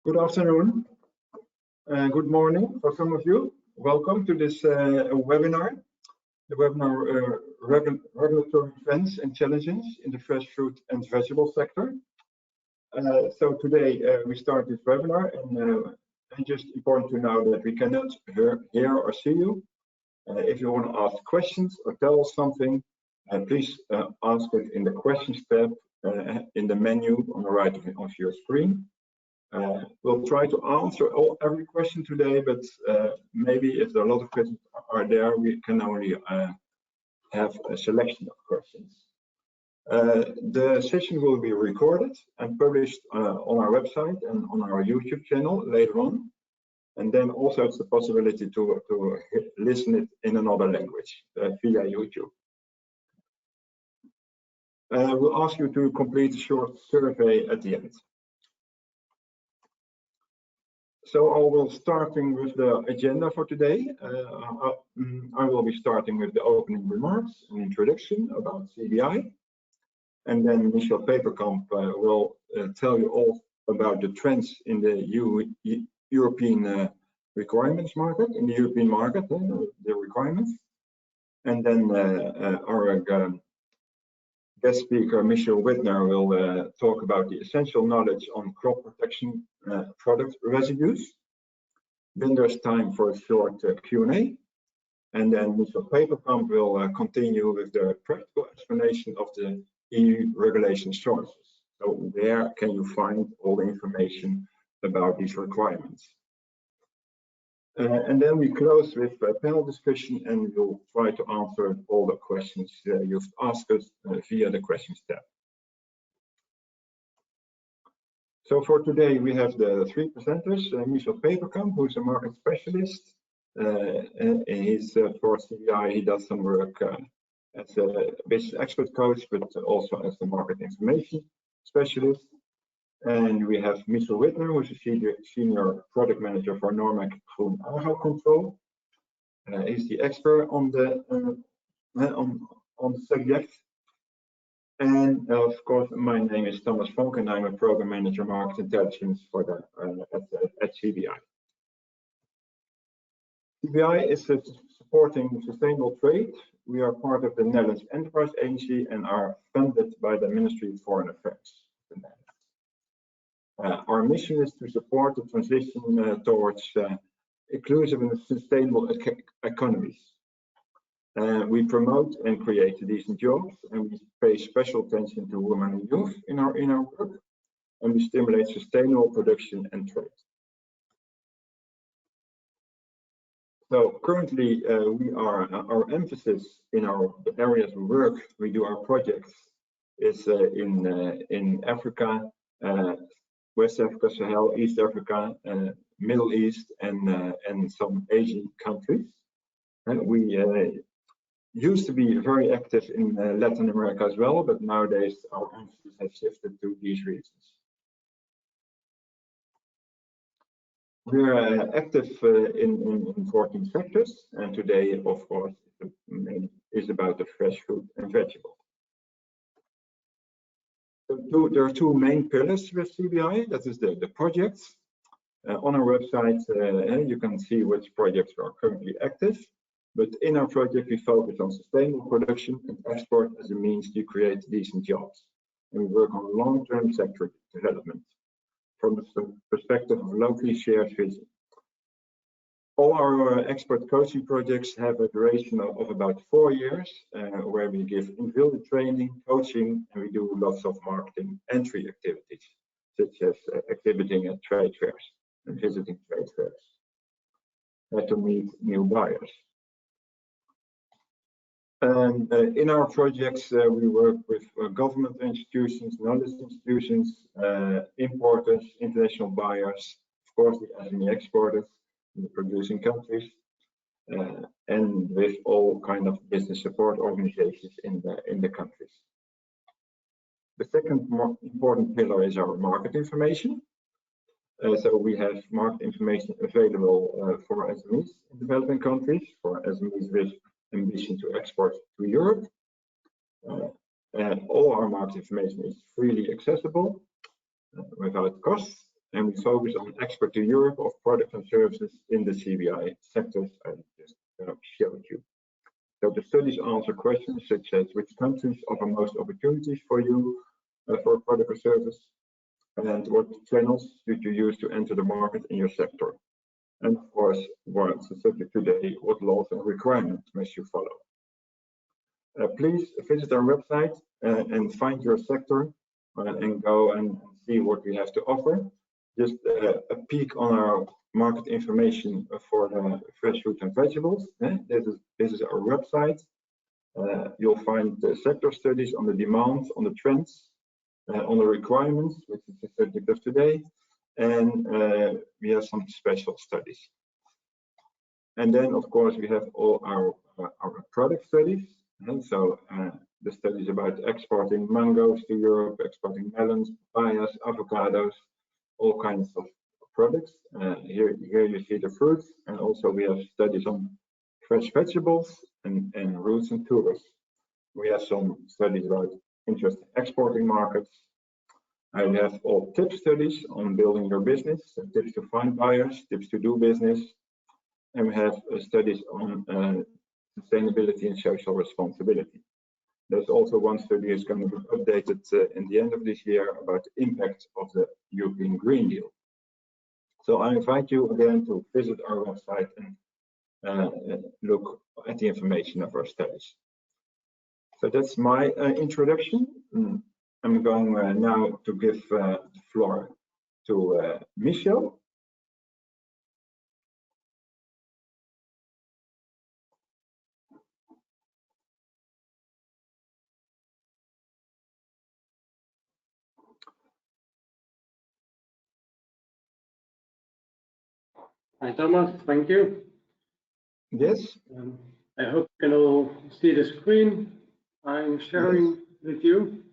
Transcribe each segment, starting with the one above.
Good afternoon and good morning for some of you. Welcome to this webinar, the webinar Regulatory Trends and Challenges in the Fresh Fruit and Vegetable Sector. So today we start this webinar, and just important to know that we cannot hear or see you. If you want to ask questions or tell us something, please ask it in the questions tab in the menu on the right of your screen. We'll try to answer every question today, but maybe if there are a lot of questions are there, we can only have a selection of questions. The session will be recorded and published on our website and on our YouTube channel later on. And then also it's the possibility to listen it in another language via YouTube. We'll ask you to complete a short survey at the end. So I will starting with the agenda for today. I will be starting with the opening remarks and introduction about CBI. And then Michel Peperkamp will tell you all about the trends in the European requirements market, in the European market, the requirements. And then our guest speaker, Michel Peperkamp, will talk about the essential knowledge on crop protection product residues. Then there's time for a short Q&A. And then Michel Peperkamp will continue with the practical explanation of the EU regulation sources. So where can you find all the information about these requirements? And then we close with a panel discussion, and we'll try to answer all the questions you've asked us via the questions tab. So for today, we have the three presenters, Michel Peperkamp, who's a market specialist. And he's for CBI, he does some work as a business expert coach, but also as a market information specialist. And we have Michel Peperkamp, who's a senior product manager for Normac Groen Agro Control. He's the expert on the subject. And of course, my name is Thomas Vonk, and I'm a program manager market intelligence for the at CBI. CBI is supporting sustainable trade. We are part of the Netherlands Enterprise Agency and are funded by the Ministry of Foreign Affairs. Our mission is to support the transition towards inclusive and sustainable economies. We promote and create decent jobs, and we pay special attention to women and youth in our work, and we stimulate sustainable production and trade. So currently, our emphasis in the areas we work, we do our projects, is in Africa, West Africa, Sahel, East Africa, Middle East, and some Asian countries. And we used to be very active in Latin America as well, but nowadays our emphasis has shifted to these regions. We're active in 14 sectors, and today, of course, is about the fresh fruit and vegetable. There are two main pillars with CBI. That is the projects. On our website, you can see which projects are currently active. But in our project, we focus on sustainable production and export as a means to create decent jobs. And we work on long-term sector development from the perspective of locally shared vision. All our expert coaching projects have a duration of about 4 years, where we give individual training, coaching, and we do lots of marketing entry activities, such as exhibiting at trade fairs and visiting trade fairs to meet new buyers. And in our projects, we work with government institutions, knowledge institutions, importers, international buyers, of course, the SME exporters, the producing countries, and with all kind of business support organizations in the countries. The second more important pillar is our market information. So we have market information available for SMEs in developing countries, for SMEs with ambition to export to Europe. And all our market information is freely accessible without costs. and we focus on export to Europe of products and services in the CBI sectors I just showed you. So the studies answer questions such as which countries offer most opportunities for you for a product or service, and what channels should you use to enter the market in your sector. And of course, what's the subject today, what laws and requirements must you follow. Please visit our website and find your sector and go and see what we have to offer. Just a peek on our market information for the fresh fruit and vegetables. This is our website. You'll find the sector studies on the demands, on the trends, on the requirements, which is the subject of today, and we have some special studies. And then, of course, we have all our product studies. And so the studies about exporting mangoes to Europe, exporting melons, papayas, avocados, all kinds of products. Here you see the fruits, and also we have studies on fresh vegetables and roots and tubers. We have some studies about interesting exporting markets. We have all tip studies on building your business, so tips to find buyers, tips to do business, and we have studies on sustainability and social responsibility. There's also one study is going to be updated in the end of this year about the impact of the European Green Deal. So I invite you again to visit our website and look at the information of our studies. So that's my introduction. I'm going now to give the floor to Michel. Hi Thomas, thank you. Yes. I hope you can all see the screen I'm sharing with you.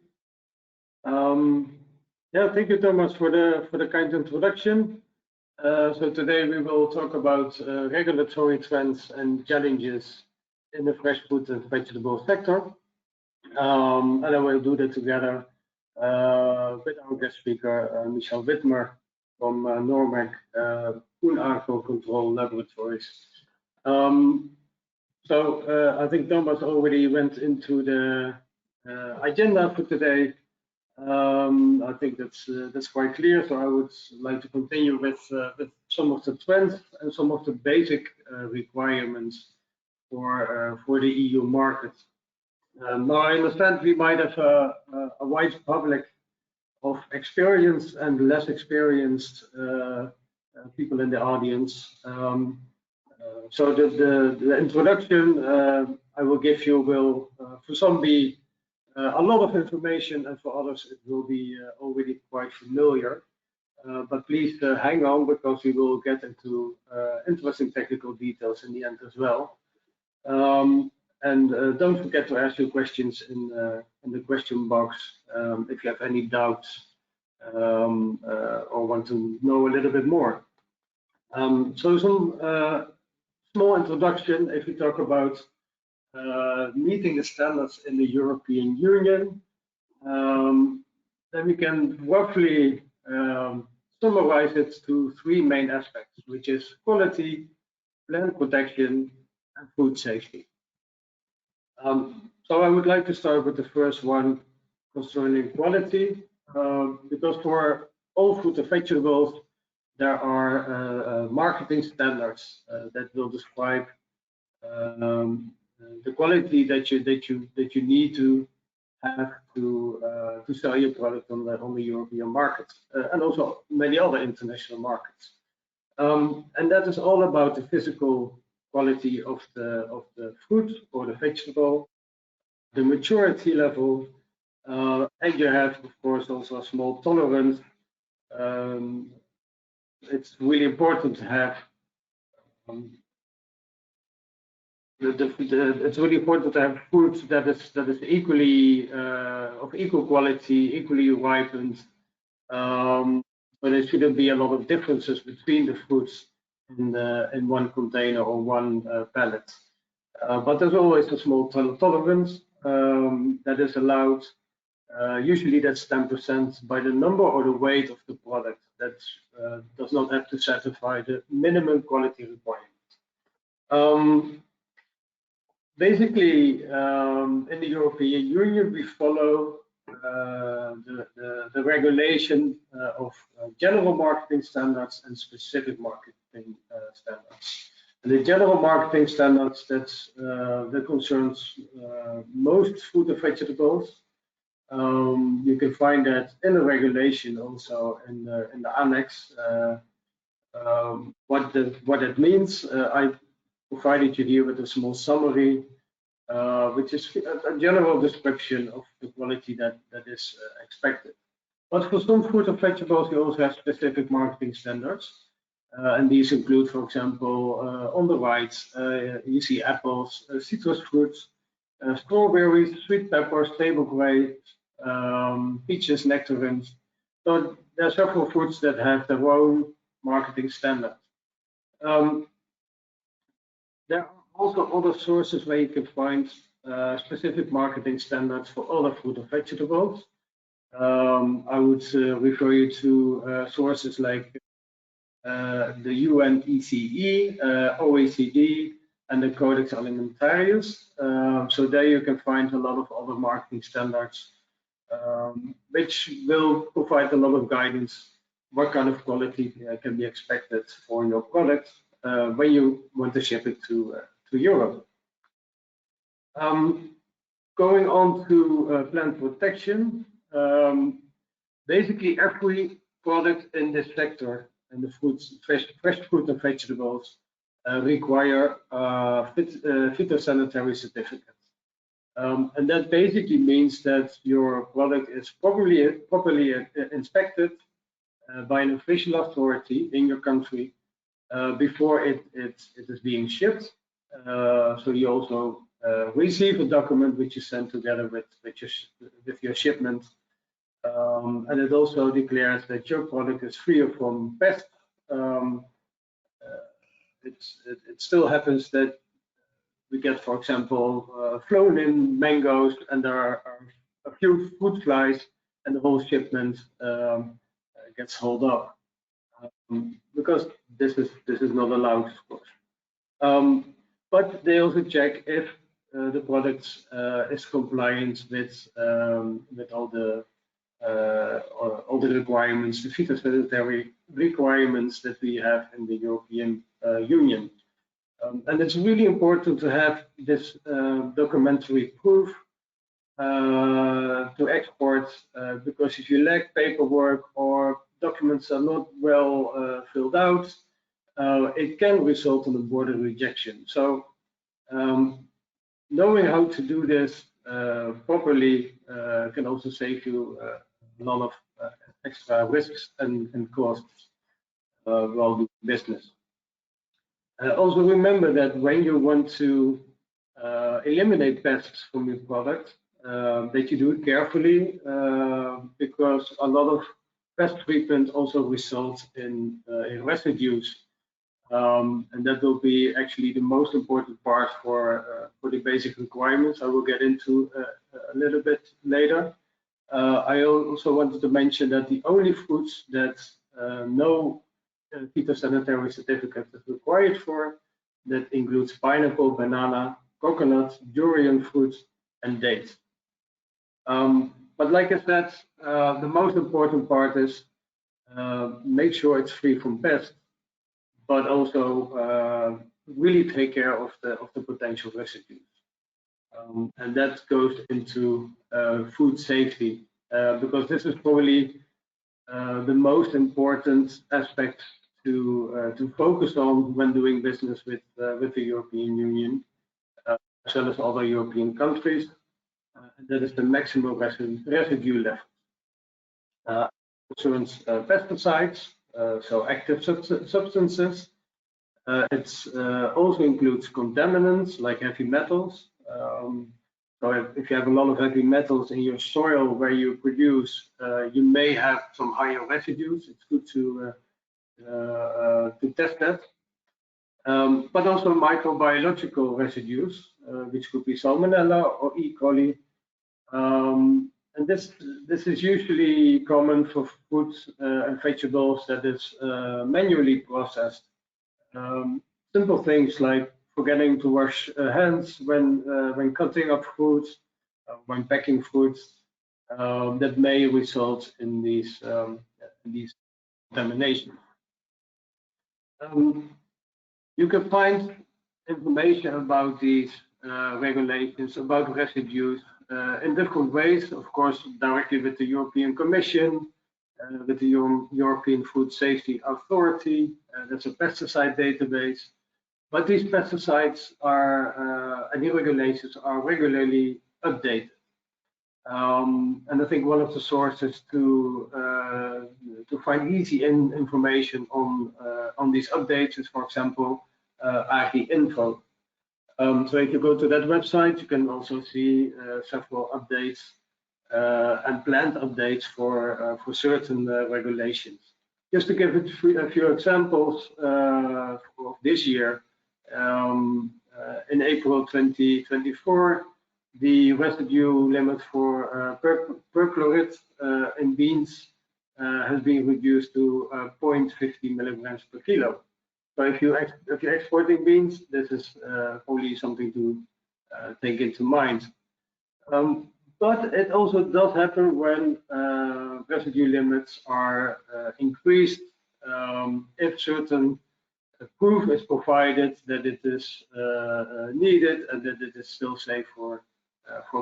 Yeah, thank you Thomas for the kind introduction. So today we will talk about regulatory trends and challenges in the fresh fruit and vegetable sector. And I will do that together with our guest speaker, Michel Peperkamp from Normac Food Agro Control Laboratories. So I think Thomas already went into the agenda for today. I think that's quite clear. So I would like to continue with some of the trends and some of the basic requirements for the EU market. Now I understand we might have a wide public of experienced and less experienced people in the audience. So the introduction I will give you will for some be a lot of information, and for others it will be already quite familiar. But please hang on, because we will get into interesting technical details in the end as well. And don't forget to ask your questions in the question box if you have any doubts or want to know a little bit more. So some small introduction. If we talk about meeting the standards in the European Union, then we can roughly summarize it to three main aspects, which is quality, plant protection, and food safety. So I would like to start with the first one concerning quality, because for all fruit and vegetables there are marketing standards that will describe the quality that you need to have to sell your product on the European market, and also many other international markets. And that is all about the physical quality of the fruit or the vegetable, the maturity level, and you have of course also a small tolerance. It's really important to have it's really important to have fruit that is equally of equal quality, equally ripened. But there shouldn't be a lot of differences between the fruits in one container or one pallet. But there's always a small tolerance that is allowed. Usually that's 10% by the number or the weight of the product that does not have to satisfy the minimum quality requirement. Basically, in the European Union, we follow the regulation of general marketing standards and specific marketing standards. And the general marketing standards, that concerns most fruit and vegetables. You can find that in the regulation, also in the annex. What it means, I provided you here with a small summary, which is a general description of the quality that is expected. But for some fruit and vegetables, we also have specific marketing standards. And these include, for example, on the right, you see apples, citrus fruits, strawberries, sweet peppers, table grapes, peaches, nectarines. So there are several fruits that have their own marketing standards. There are also other sources where you can find specific marketing standards for other fruit and vegetables. I would refer you to sources like the UN ICI, OECD, and the Codex Alimentarius. So there you can find a lot of other marketing standards, which will provide a lot of guidance what kind of quality can be expected for your product when you want to ship it to Europe. Going on to plant protection, basically every product in this sector, and the fresh fruit and vegetables, require phytosanitary certificates. And that basically means that your product is properly inspected by an official authority in your country before it is being shipped. So you also receive a document which is sent together with your shipment. And it also declares that your product is free from pests. It still happens that we get, for example, flown in mangoes, and there are a few fruit flies, and the whole shipment gets hauled up, because this is not allowed, of course. But they also check if the product is compliant with all the requirements, the phytosanitary requirements that we have in the European Union. And it's really important to have this documentary proof to export, because if you lack paperwork or documents are not well filled out, it can result in a border rejection. So knowing how to do this properly can also save you a lot of extra risks and costs while doing business. Also remember that when you want to eliminate pests from your product, that you do it carefully, because a lot of pest treatment also results in residues. And that will be actually the most important part for the basic requirements I will get into a little bit later. I also wanted to mention that the only fruits that no phytosanitary certificate is required for, that includes pineapple, banana, coconut, durian fruit, and dates. But like I said, the most important part is make sure it's free from pests, but also really take care of the potential residues. And that goes into food safety, because this is probably the most important aspect to focus on when doing business with the European Union, as well as other European countries. And that is the maximum residue level. Concerns pesticides, so active substances. It also includes contaminants like heavy metals. So if you have a lot of heavy metals in your soil where you produce, you may have some higher residues. It's good to test that. But also microbiological residues, which could be Salmonella or E. coli. And this is usually common for fruits and vegetables that is manually processed. Simple things like forgetting to wash hands when cutting up fruits, when packing fruits, that may result in these contaminations. You can find information about these regulations, about residues, in different ways, of course, directly with the European Commission, with the European Food Safety Authority. That's a pesticide database. But these pesticides are, and the regulations are regularly updated. And I think one of the sources to find easy information on these updates is, for example, AGI Info. So if you go to that website, you can also see several updates and planned updates for certain regulations. Just to give it a few examples of this year, in April 2024, the residue limit for perchlorate in beans has been reduced to 0.50 milligrams per kilo. So if you're exporting beans, this is only something to take into mind. But it also does happen when residue limits are increased if certain proof is provided that it is needed and that it is still safe for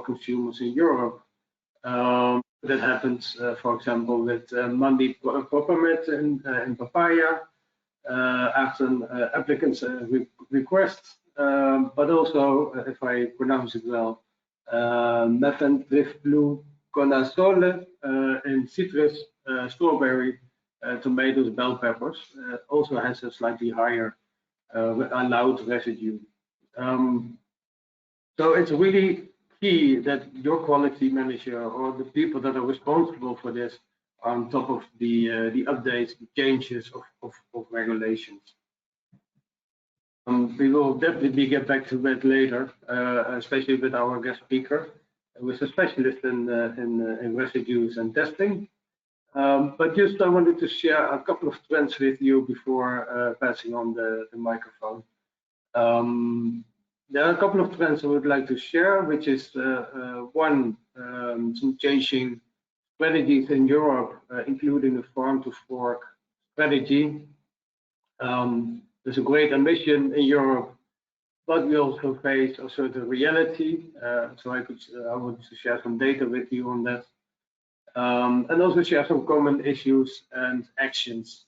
consumers in Europe. That happens, for example, with Mandi Propamid in papaya, after an applicant's request, but also, if I pronounce it well, methylfluconazole in citrus, strawberry, tomatoes, bell peppers, also has a slightly higher allowed residue. So it's really key that your quality manager or the people that are responsible for this are on top of the updates, the changes of regulations. We will definitely get back to that later, especially with our guest speaker, who is a specialist in residues and testing. But just I wanted to share a couple of trends with you before passing on the microphone. There are a couple of trends I would like to share, which is one, some changing strategies in Europe, including the farm to fork strategy. There's a great ambition in Europe, but we also face a certain reality. So I want to share some data with you on that. And also share some common issues and actions.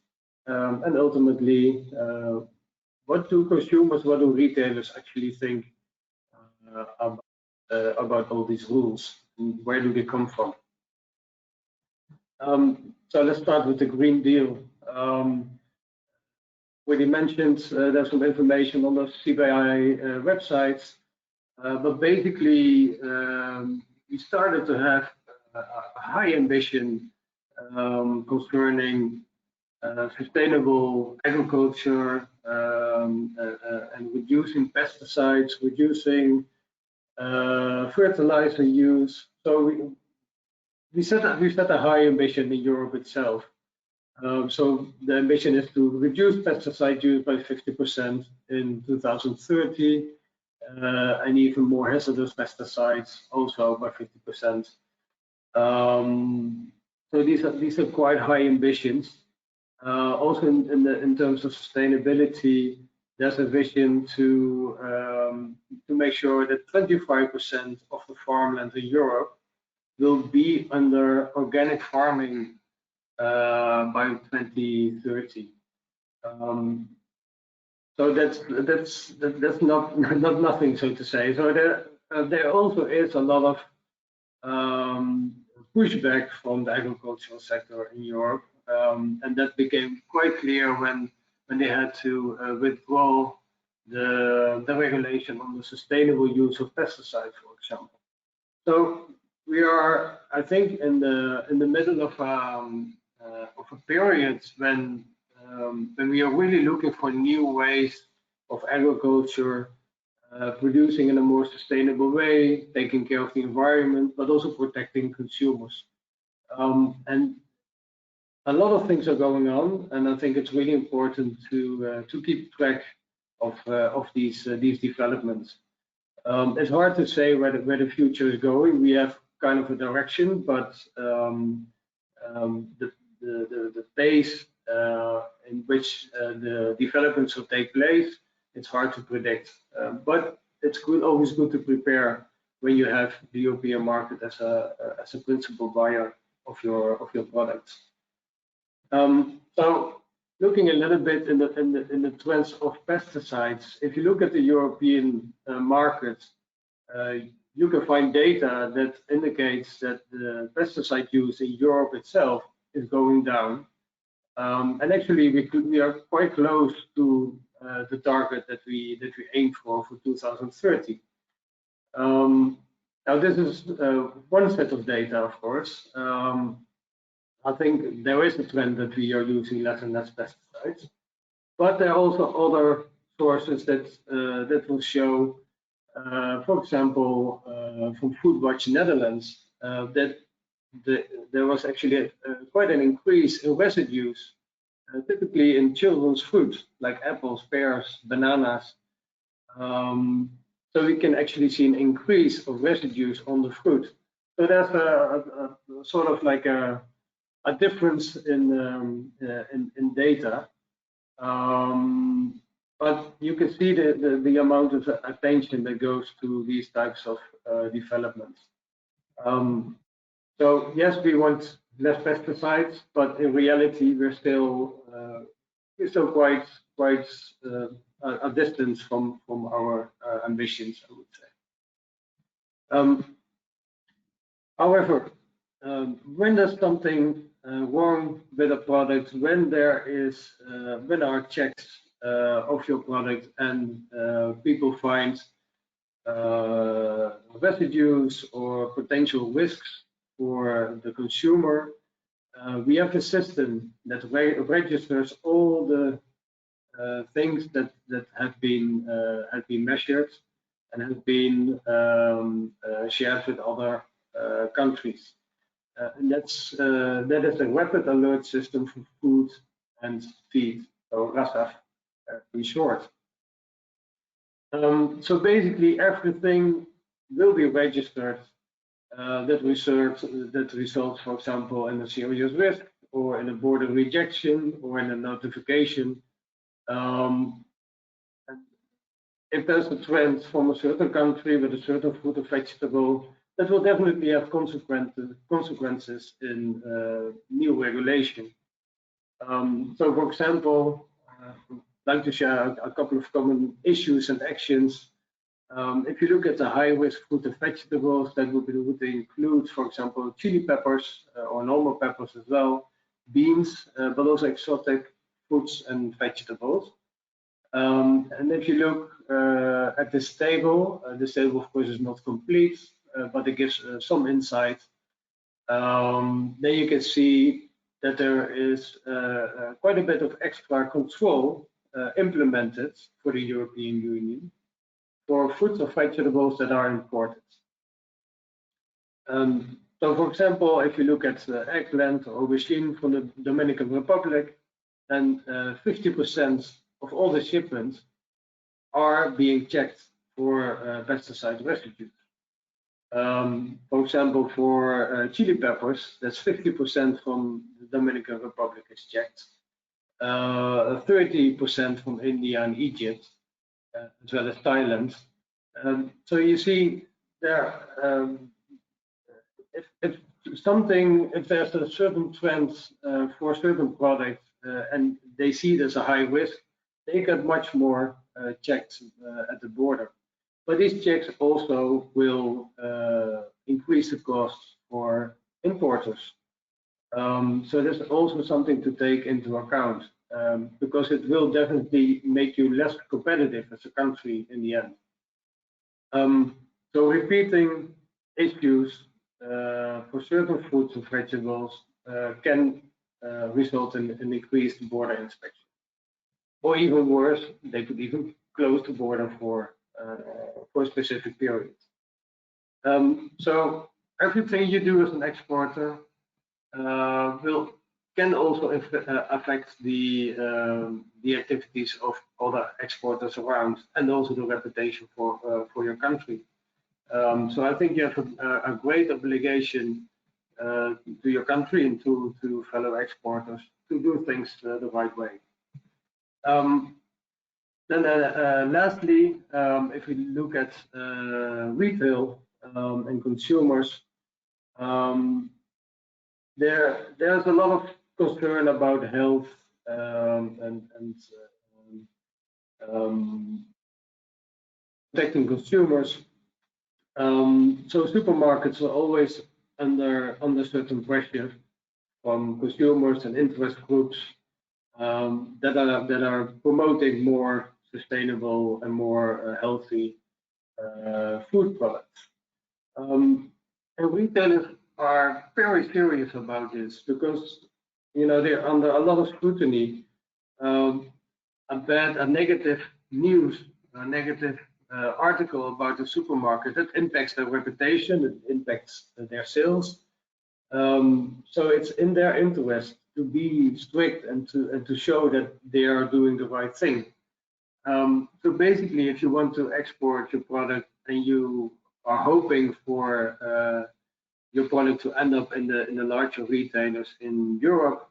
And ultimately, what do consumers, what do retailers actually think about all these rules? And where do they come from? So let's start with the Green Deal. Already mentioned, there's some information on the CBI websites, but basically we started to have a high ambition concerning sustainable agriculture and reducing pesticides, reducing fertilizer use. So we set a high ambition in Europe itself. So the ambition is to reduce pesticide use by 50% in 2030, and even more hazardous pesticides also by 50%. So these are quite high ambitions. Also in terms of sustainability, there's a vision to make sure that 25% of the farmland in Europe will be under organic farming by 2030. So that's not nothing, so to say. So there also is a lot of pushback from the agricultural sector in Europe, and that became quite clear when they had to withdraw the regulation on the sustainable use of pesticides, for example. So we are, I think, in the middle of a period when we are really looking for new ways of agriculture producing in a more sustainable way, taking care of the environment, but also protecting consumers. And a lot of things are going on, and I think it's really important to keep track of these developments. It's hard to say where the future is going. We have kind of a direction, but the pace in which the developments will take place, it's hard to predict. But it's always good to prepare when you have the European market as a principal buyer of your products. So looking a little bit in the trends of pesticides, if you look at the European market, you can find data that indicates that the pesticide use in Europe itself is going down. And actually, we are quite close to the target that we aim for 2030. Now, this is one set of data, of course. I think there is a trend that we are using less and less pesticides, but there are also other sources that will show, for example, from Food Watch Netherlands, that there was actually quite an increase in residues, typically in children's fruit, like apples, pears, bananas. So we can actually see an increase of residues on the fruit. So there's a sort of like a difference in data, but you can see the amount of attention that goes to these types of developments. So yes, we want less pesticides, but in reality, we're still quite a distance from our ambitions, I would say. However, when there's something wrong with a product, when there are checks of your product and people find residues or potential risks for the consumer, we have a system that registers all the things that have been measured and have been shared with other countries. And that is a rapid alert system for food and feed, so RASAF in short. So basically everything will be registered that results, for example, in a serious risk or in a border rejection or in a notification. And if there's a trend from a certain country with a certain fruit or vegetable, that will definitely have consequences in new regulation. So, for example, I'd like to share a couple of common issues and actions. If you look at the high-risk fruit and vegetables, that would include, for example, chili peppers or normal peppers as well, beans, but also exotic fruits and vegetables. And if you look at this table, of course is not complete, but it gives some insight. Then you can see that there is quite a bit of extra control implemented for the European Union for fruits or vegetables that are imported. So, for example, if you look at eggplant or aubergine from the Dominican Republic, then 50% of all the shipments are being checked for pesticide residues. For example, for chili peppers, that's 50% from the Dominican Republic is checked, 30% from India and Egypt, as well as Thailand. So you see there, if there's a certain trend for a certain product and they see there's a high risk, they get much more checked at the border. But these checks also will increase the cost for importers. So there's also something to take into account because it will definitely make you less competitive as a country in the end. So repeating issues for certain fruits and vegetables can result in an increased border inspection. Or even worse, they could even close the border for for a specific period. So everything you do as an exporter can also affect the activities of other exporters around, and also the reputation for your country. So I think you have a great obligation to your country and to fellow exporters to do things the right way. Then lastly, if we look at retail and consumers, there's a lot of concern about health and protecting consumers. So supermarkets are always under certain pressure from consumers and interest groups that are promoting more sustainable and more healthy food products. And retailers are very serious about this because, you know, they're under a lot of scrutiny. A negative news, a negative article about the supermarket, that impacts their reputation, it impacts their sales. So it's in their interest to be strict and to show that they are doing the right thing. So basically, if you want to export your product and you are hoping for your product to end up in the larger retailers in Europe,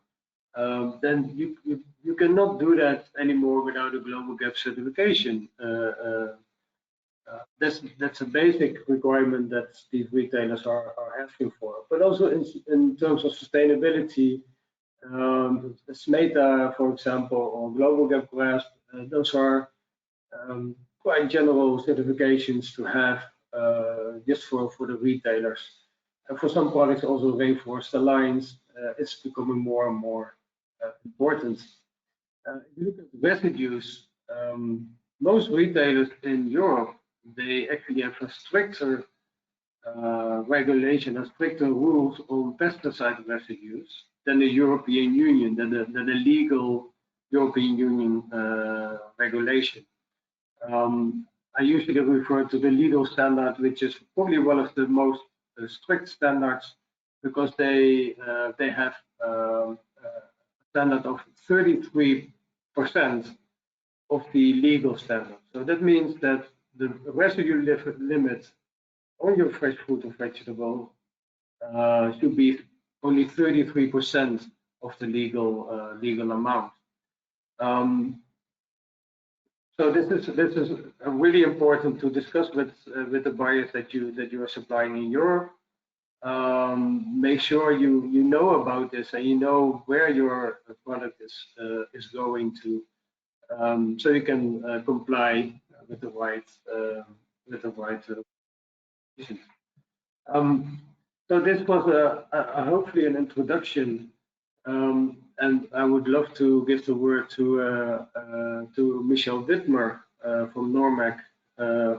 then you cannot do that anymore without a global gap certification. That's a basic requirement that these retailers are asking for. But also in terms of sustainability, SMETA, for example, or Global Gap Grasp, those are quite general certifications to have just for the retailers. And for some products, also Rainforest Alliance, it's becoming more and more important. If you look at residues, most retailers in Europe, they actually have a stricter regulation and stricter rules on pesticide residues than the European Union, than the legal European Union regulation. I usually refer to the legal standard, which is probably one of the most strict standards, because they have a standard of 33% of the legal standard. So that means that the residue limit on your fresh fruit or vegetable should be only 33% of the legal amount. So this is really important to discuss with the buyers that you are supplying in Europe. Make sure you know about this and you know where your product is going to, so you can comply with the right so this was hopefully an introduction, and I would love to give the word to Michel Peperkamp from Normac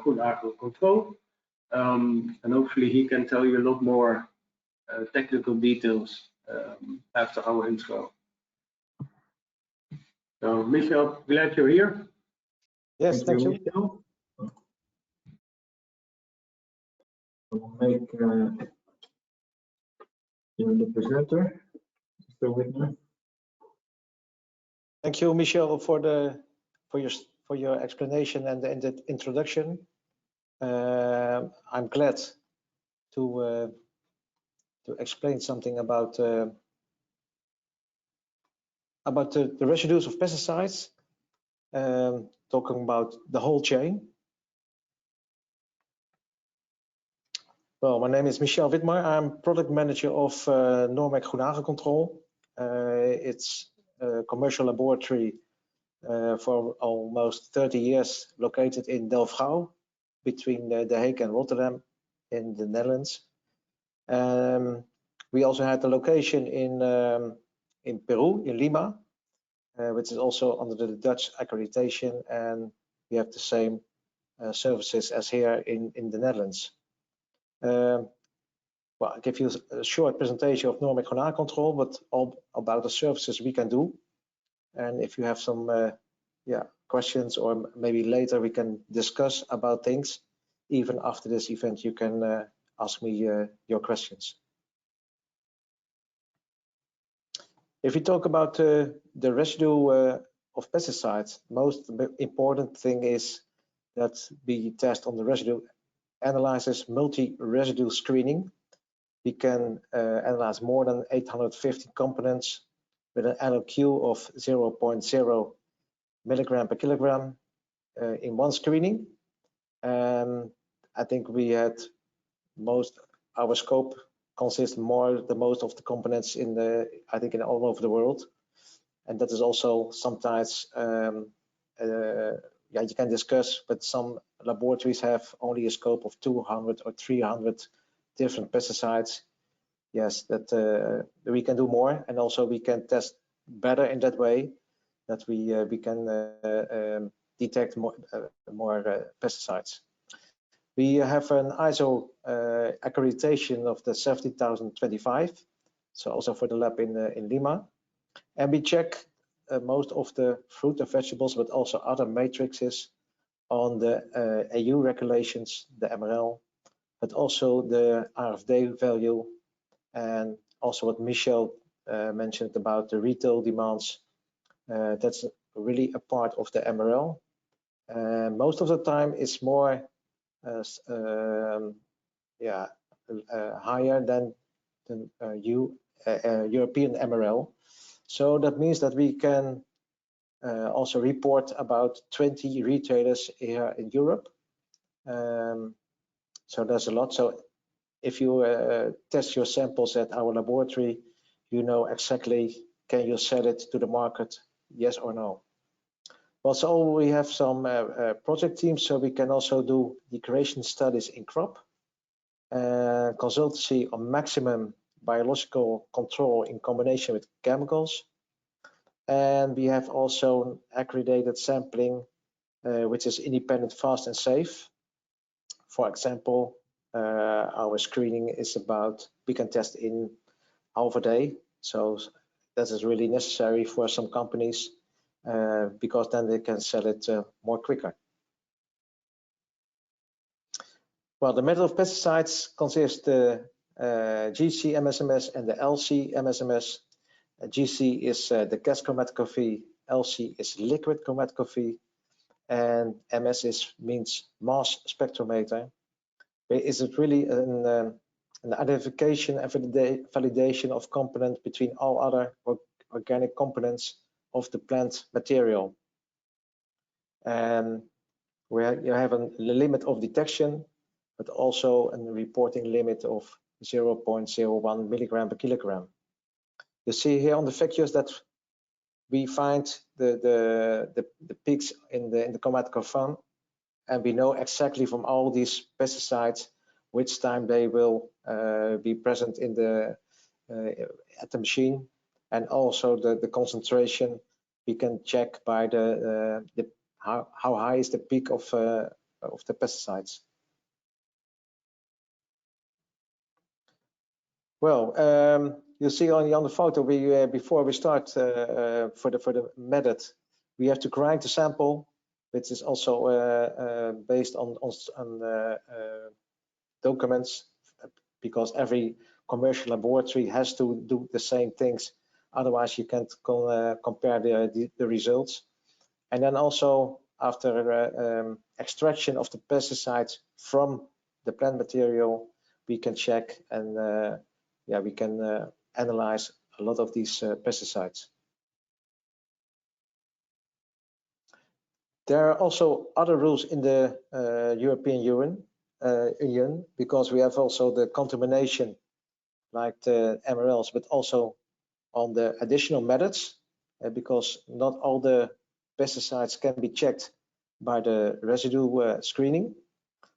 Food Agro Control, and hopefully he can tell you a lot more technical details after our intro. So Michel, glad you're here. Yes, thank you. Michel. I will make you the presenter. Still with me? Thank you, Michel, for your explanation and the introduction. I'm glad to explain something about the residues of pesticides, talking about the whole chain. Well, my name is Michel Peperkamp. I'm product manager of Normac Food Agro Control. It's a commercial laboratory for almost 30 years, located in Delfgauw, between The Hague and Rotterdam in the Netherlands. We also had a location in Peru, in Lima, which is also under the Dutch accreditation, and we have the same services as here in the Netherlands. Well, I'll give you a short presentation of Normac Control, but all about the services we can do. And if you have some questions, or maybe later we can discuss about things. Even after this event, you can ask me your questions. If we talk about the residue of pesticides, most important thing is that we test on the residue analysis multi-residue screening. We can analyze more than 850 components with an LOQ of 0.0 milligram per kilogram in one screening. And I think we had our scope consists the most of the components in all over the world. And that is also sometimes, you can discuss, but some laboratories have only a scope of 200 or 300 different pesticides. Yes, that we can do more, and also we can test better in that way, that we can detect more pesticides. We have an ISO accreditation of the 17025, so also for the lab in Lima, and we check most of the fruit and vegetables, but also other matrices on the EU regulations, the MRL, but also the RFD value, and also what Michel mentioned about the retail demands. That's really a part of the MRL. Most of the time it's more higher than the European MRL. So that means that we can also report about 20 retailers here in Europe. So there's a lot. So if you test your samples at our laboratory, you know exactly, can you sell it to the market, yes or no. Also, we have some project teams, so we can also do degradation studies in crop, consultancy on maximum biological control in combination with chemicals. And we have also accredited sampling, which is independent, fast and safe. For example, our screening is about, we can test in half a day. So that is really necessary for some companies, because then they can sell it more quicker. Well, the method of pesticides consists the GC MSMS and the LC MSMS. GC is the gas chromatography, LC is liquid chromatography, and MS means mass spectrometer. Is it really an identification and validation of component between all other organic components of the plant material? And where you have a limit of detection, but also a reporting limit of 0.01 milligram per kilogram. You see here on the figures that we find the peaks in the chromatograph, and we know exactly from all these pesticides which time they will be present in at the machine, and also the concentration. We can check by how high is the peak of the pesticides. Well, you see on the photo, before we start for the method, we have to grind the sample, which is also based on documents, because every commercial laboratory has to do the same things. Otherwise, you can't compare the results. And then also after extraction of the pesticides from the plant material, we can check and we can analyze a lot of these pesticides. There are also other rules in the European Union, because we have also the contamination, like the MRLs, but also on the additional methods, because not all the pesticides can be checked by the residue screening.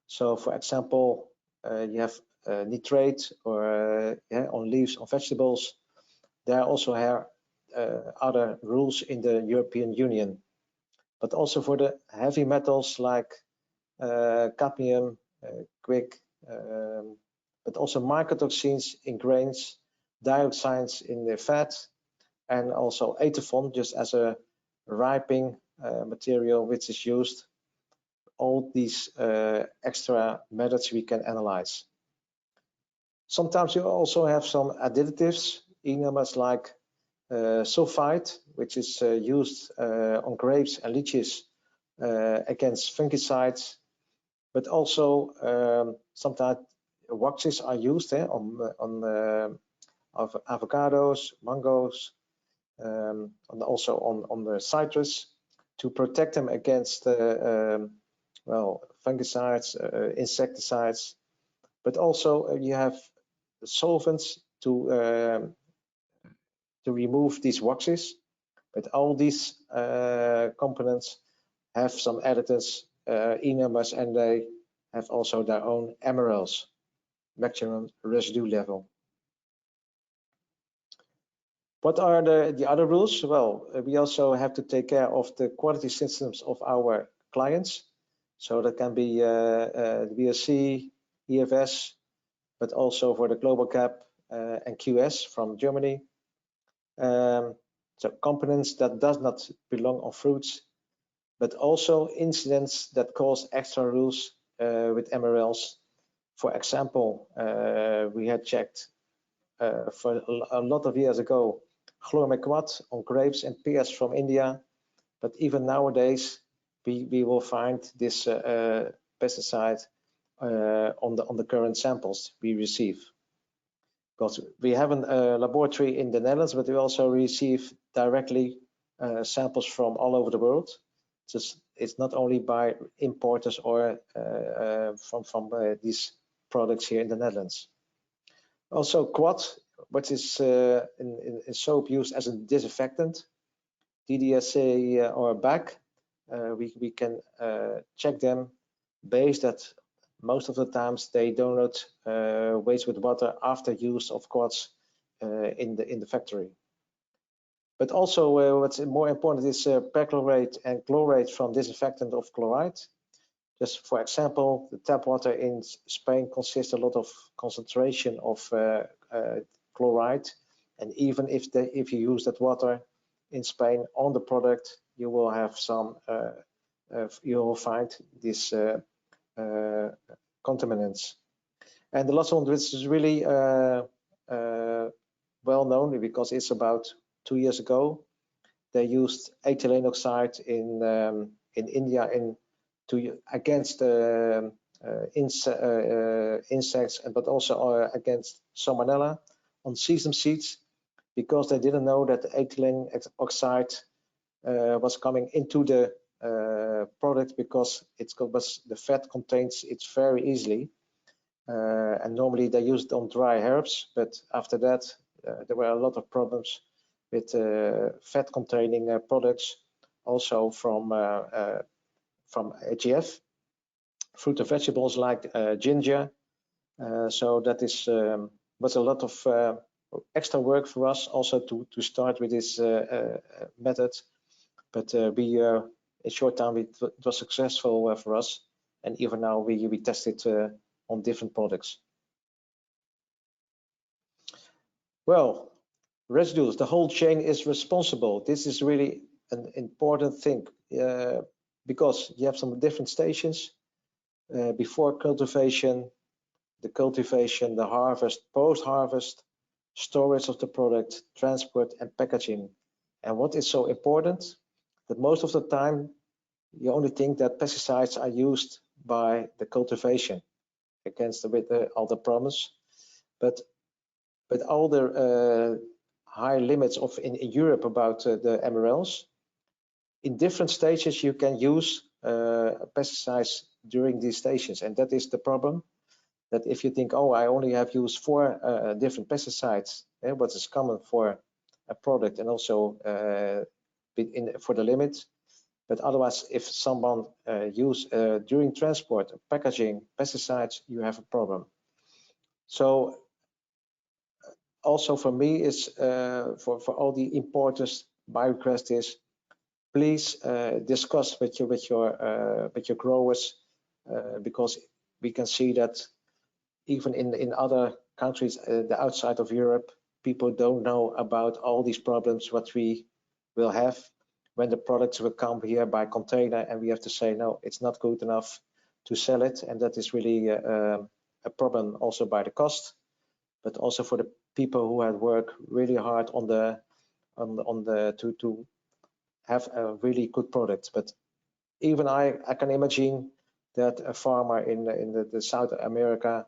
So, for example, you have nitrate or on leaves on vegetables. There also are other rules in the European Union, but also for the heavy metals like cadmium, quick, but also mycotoxins in grains, dioxins in the fat, and also etofon just as a ripening material which is used. All these extra methods we can analyze. Sometimes you also have some additives, enamels like sulfite, which is used on grapes and lychees against fungicides, but also sometimes waxes are used on avocados, mangoes, and also on the citrus to protect them against well, fungicides, insecticides, but also you have solvents to remove these waxes. But all these components have some additives, enamels, and they have also their own MRLs, maximum residue level. What are the other rules? Well, we also have to take care of the quality systems of our clients. So that can be the BSC, EFS, but also for the global cap and QS from Germany. So components that does not belong on fruits, but also incidents that cause extra rules with MRLs. For example, we had checked for a lot of years ago chlormequat on grapes and pears from India, but even nowadays we will find this pesticide on the current samples we receive. Because we have a laboratory in the Netherlands, but we also receive directly samples from all over the world. So it's not only by importers or from these products here in the Netherlands. Also quat, which is in soap used as a disinfectant, DDSA or BAC, we can check them based that most of the times they do not waste with water after use of quats in the factory. But also what's more important is perchlorate and chlorate from disinfectant of chloride. Just for example, the tap water in Spain consists a lot of concentration of chloride, and even if you use that water in Spain on the product, you will have some you will find these contaminants. And the last one, which is really well known because it's about 2 years ago, they used ethylene oxide in India against insects, but also against salmonella on sesame seeds, because they didn't know that the ethylene oxide was coming into the product, because the fat contains it very easily, and normally they use it on dry herbs, but after that there were a lot of problems with fat containing products, also from AGF, fruit and vegetables like ginger. So that was a lot of extra work for us also to start with this method, but in short time it was successful for us, and even now we test it on different products. Well, residues, the whole chain is responsible. This is really an important thing because you have some different stations before cultivation, the harvest, post-harvest, storage of the product, transport and packaging. And what is so important, that most of the time you only think that pesticides are used by the cultivation against all the problems, but all the high limits in Europe about the MRLs, in different stages you can use pesticides during these stations, and that is the problem. That if you think, oh, I only have used 4 different pesticides, what is common for a product and also for the limit, but otherwise if someone use during transport, packaging, pesticides, you have a problem. So also for me is for all the importers, my request is please discuss with your growers, because we can see that even in other countries the outside of Europe, people don't know about all these problems what we will have when the products will come here by container, and we have to say, no, it's not good enough to sell it. And that is really a problem also by the cost, but also for the people who had worked really hard on the to have a really good product. But even I can imagine that a farmer in the South America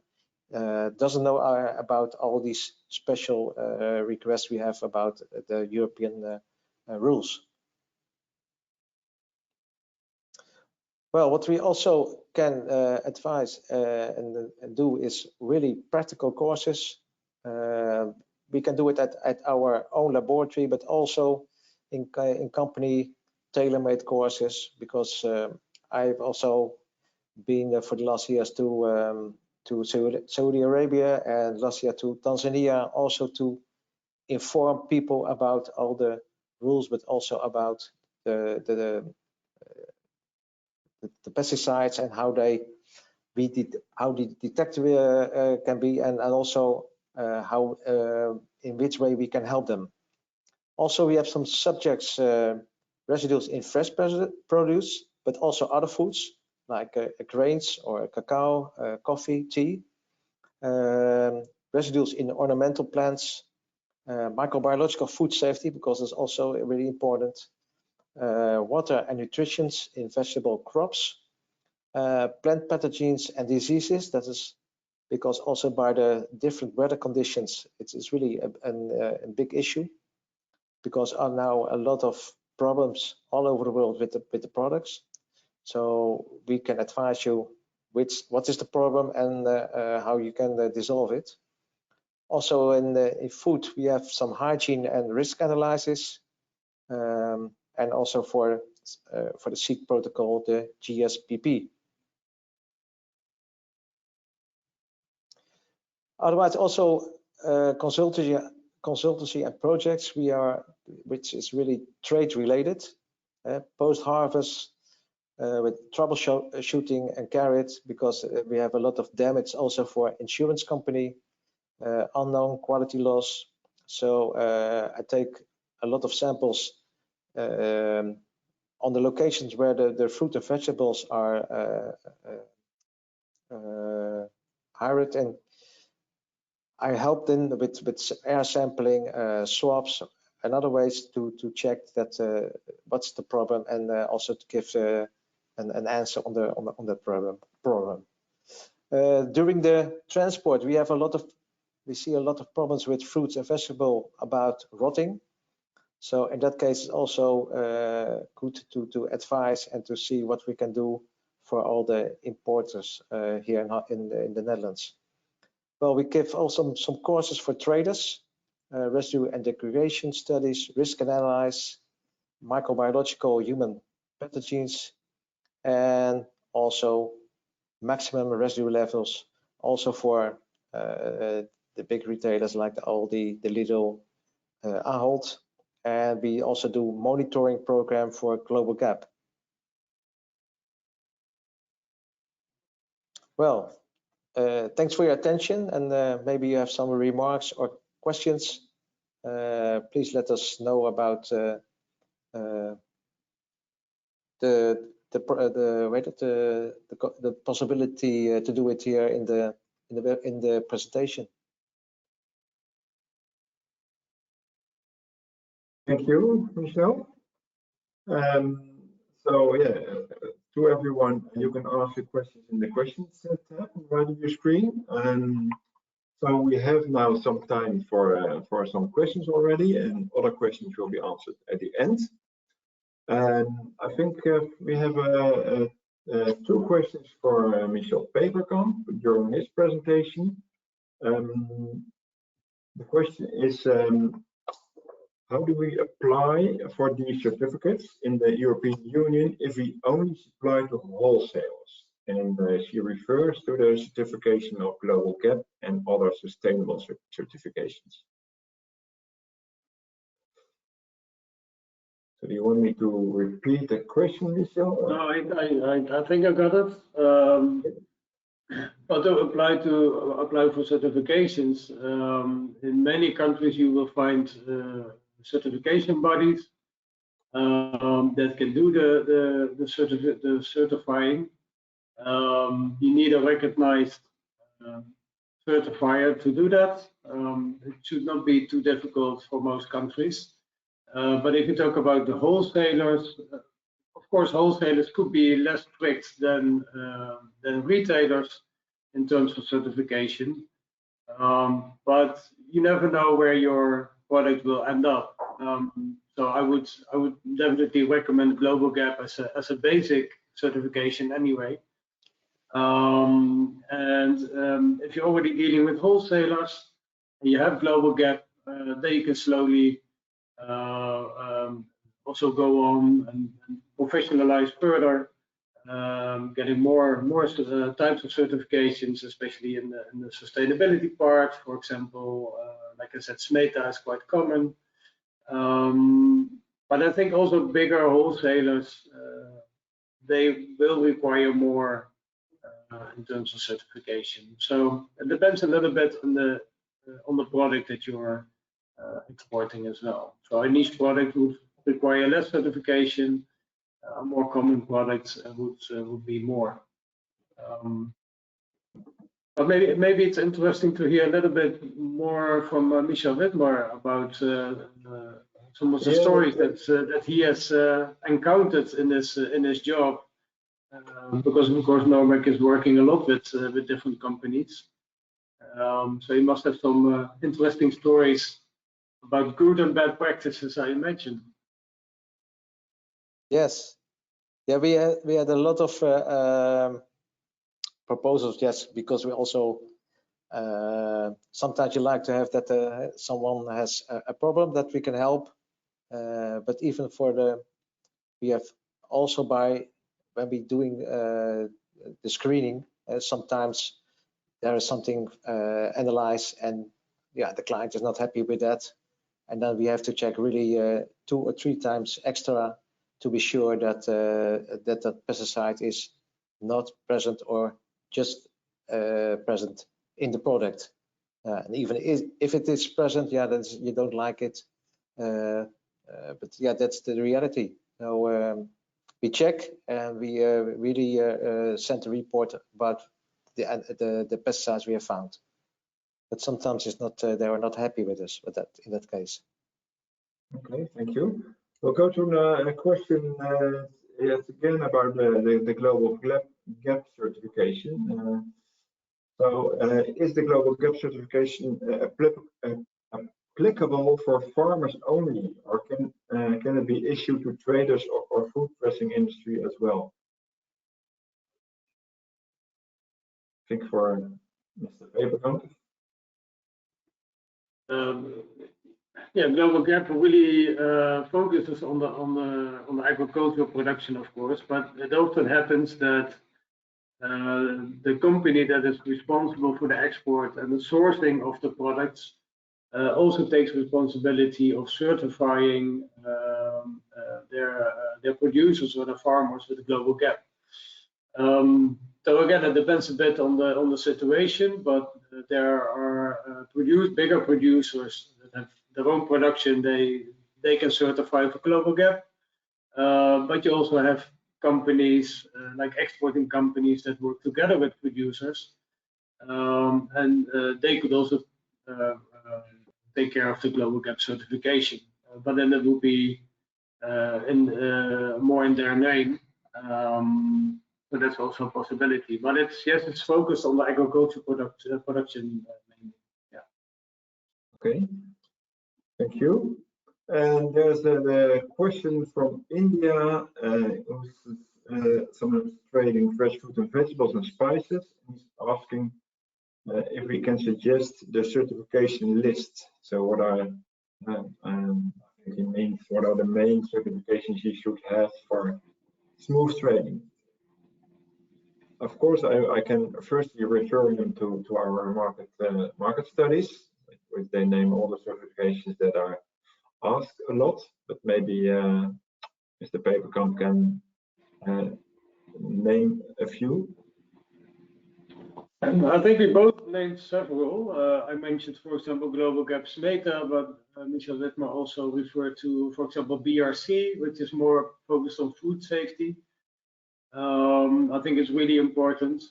doesn't know about all these special requests we have about the European rules. Well, what we also can advise and do is really practical courses. We can do it at our own laboratory, but also in company tailor-made courses, because I've also been for the last years to Saudi Arabia and last year to Tanzania, also to inform people about all the rules, but also about the pesticides and how the detect can be, and also how in which way we can help them. Also, we have some subjects, residues in fresh produce, but also other foods like grains or cacao, coffee, tea, residues in ornamental plants, microbiological food safety, because it's also really important, water and nutrition in vegetable crops, plant pathogens and diseases. That is because also by the different weather conditions, it's really a big issue, because are now a lot of problems all over the world with the products. So we can advise you what is the problem and how you can dissolve it. Also in food, we have some hygiene and risk analysis, and also for the seed protocol, the GSPP. Otherwise, also consultancy and projects which is really trade related, post-harvest with troubleshooting and carrot, because we have a lot of damage also for insurance company, unknown quality loss. So I take a lot of samples on the locations where the fruit and vegetables are hired, and I help them with air sampling, swabs, and other ways to check that what's the problem, and also to give an answer on that problem. During the transport, we see a lot of problems with fruits and vegetables about rotting. So in that case, it's also good to advise and to see what we can do for all the importers here in the Netherlands. Well, we give also some courses for traders, residue and degradation studies, risk analysis, microbiological human pathogens, and also maximum residue levels, also for the big retailers like the Aldi, the Lidl, Ahold. And we also do monitoring program for Global Gap. Well, thanks for your attention, and maybe you have some remarks or questions. Please let us know about the possibility to do it here in the presentation. Thank you, Michel. So yeah, to everyone, you can ask your questions in the questions tab right on your screen. So we have now some time for some questions already, and other questions will be answered at the end. I think we have two questions for Michel Peperkamp during his presentation. The question is, how do we apply for these certificates in the European Union if we only supply to wholesalers? And she refers to the certification of Global Gap and other sustainable certifications. So do you want me to repeat the question, Michel? No, I think I got it. But to apply for certifications, in many countries you will find certification bodies, that can do the certifying. You need a recognized certifier to do that. It should not be too difficult for most countries. But if you talk about the wholesalers, of course, wholesalers could be less strict than retailers in terms of certification. But you never know where your product will end up. So I would definitely recommend Global Gap as a basic certification anyway. If you're already dealing with wholesalers and you have Global Gap, then you can slowly also go on and professionalize further, getting more types of certifications, especially in the sustainability part. For example, like I said, SMETA is quite common. But I think also bigger wholesalers, they will require more in terms of certification. So it depends a little bit on the product that you're exporting as well. So a niche product would require less certification. More common products would be more. But maybe it's interesting to hear a little bit more from Michel Peperkamp about some of the stories that he has encountered in his job. Because of course Normek is working a lot with different companies, so you must have some interesting stories about good and bad practices, I imagine. Yes, yeah, we had a lot of proposals. Yes, because we also sometimes you like to have that someone has a problem that we can help, but even we have also when we doing the screening, sometimes there is something analyzed and yeah, the client is not happy with that, and then we have to check really 2 or 3 times extra to be sure that that pesticide is not present or just present in the product. And even if it is present, yeah, then you don't like it. But yeah, that's the reality. So we check and we really send a report about the pesticides we have found. But sometimes it's not. They are not happy with us with that in that case. Okay, thank you. We'll go to a question yet again about the Global Gap certification. Is the Global Gap certification applicable for farmers only, or can it be issued to traders or food processing industry as well? I think for Mr. Peperkamp. Yeah, Global Gap really focuses on the agricultural production, of course, but it often happens that the company that is responsible for the export and the sourcing of the products also takes responsibility of certifying their producers or the farmers with the Global Gap. So again, it depends a bit on the situation, but there are bigger producers that have their own production. They can certify for Global Gap, but you also have companies like exporting companies that work together with producers, and they could also take care of the Global Gap certification. But then it will be more in their name. So that's also a possibility. But it's focused on the agricultural production mainly. Yeah. Okay. Thank you. And there's a question from India, who's someone trading fresh fruit and vegetables and spices. He's asking if we can suggest the certification list. So what are, I think he means, what are the main certifications you should have for smooth trading? Of course, I can firstly refer them to our market studies, which they name all the certifications that are asked a lot, but maybe Mr. Peperkamp can name a few. I think we both named several. I mentioned, for example, Global Gaps Meta, but Michel Peperkamp also referred to, for example, BRC, which is more focused on food safety. I think it's really important.